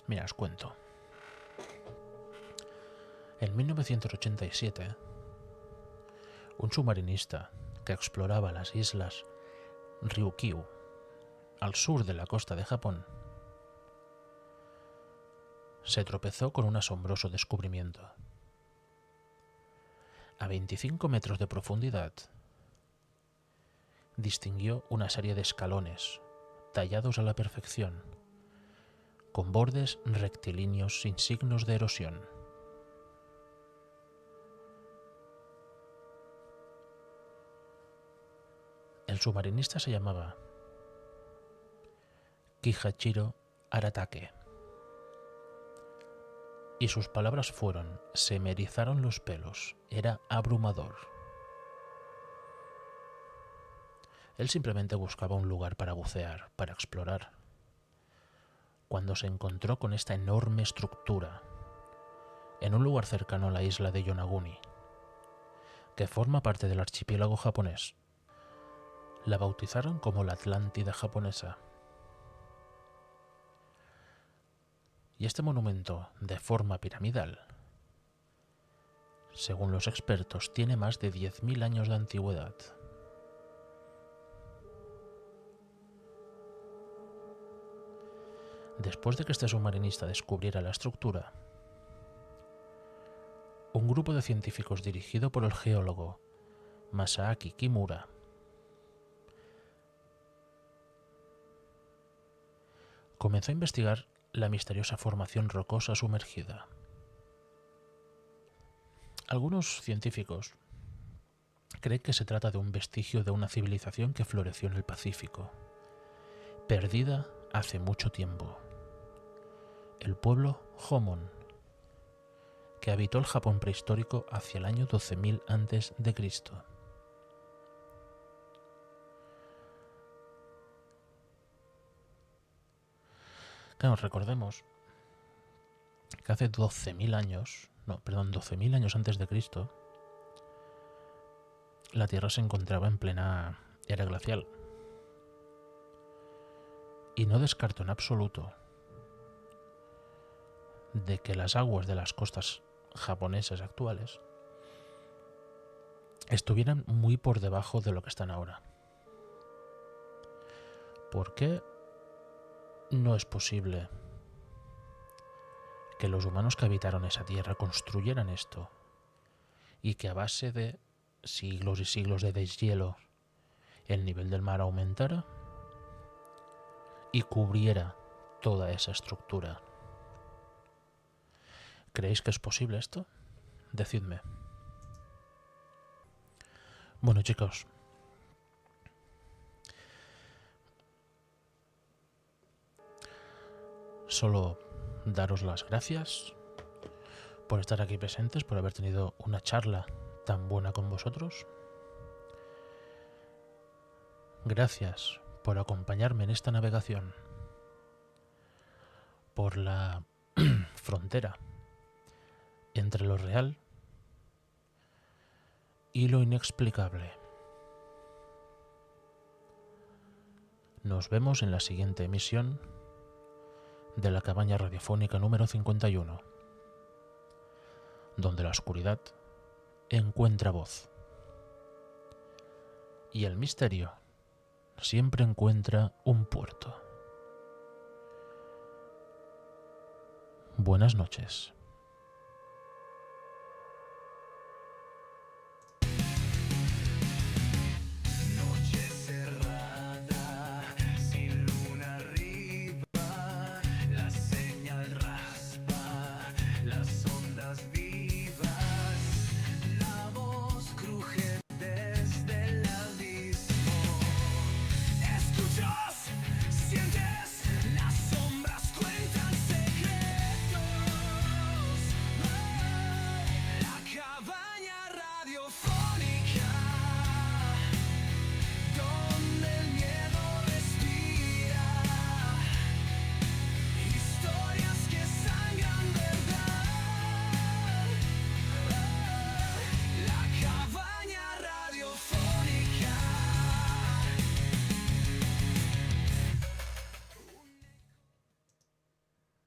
Mira, os cuento. En 1987, Un submarinista que exploraba las islas Ryukyu, al sur de la costa de Japón, se tropezó con un asombroso descubrimiento. A 25 metros de profundidad, distinguió una serie de escalones tallados a la perfección, con bordes rectilíneos sin signos de erosión. El submarinista se llamaba Kihachiro Aratake, y sus palabras fueron: se me erizaron los pelos, era abrumador. Él simplemente buscaba un lugar para bucear, para explorar, cuando se encontró con esta enorme estructura en un lugar cercano a la isla de Yonaguni, que forma parte del archipiélago japonés. La bautizaron como la Atlántida japonesa. Y este monumento, de forma piramidal, según los expertos, tiene más de 10.000 años de antigüedad. Después de que este submarinista descubriera la estructura, un grupo de científicos dirigido por el geólogo Masaaki Kimura comenzó a investigar la misteriosa formación rocosa sumergida. Algunos científicos creen que se trata de un vestigio de una civilización que floreció en el Pacífico, perdida hace mucho tiempo. El pueblo Homon, que habitó el Japón prehistórico hacia el año 12.000 a.C. Claro, recordemos que hace 12.000 años antes de Cristo, la Tierra se encontraba en plena era glacial. Y no descarto en absoluto de que las aguas de las costas japonesas actuales estuvieran muy por debajo de lo que están ahora. ¿Por qué no es posible que los humanos que habitaron esa tierra construyeran esto y que a base de siglos y siglos de deshielo el nivel del mar aumentara y cubriera toda esa estructura? ¿Creéis que es posible esto? Decidme. Bueno, chicos, solo daros las gracias por estar aquí presentes, por haber tenido una charla tan buena con vosotros. Gracias por acompañarme en esta navegación por la frontera entre lo real y lo inexplicable. Nos vemos en la siguiente emisión de la cabaña radiofónica número 51, donde la oscuridad encuentra voz y el misterio siempre encuentra un puerto. Buenas noches.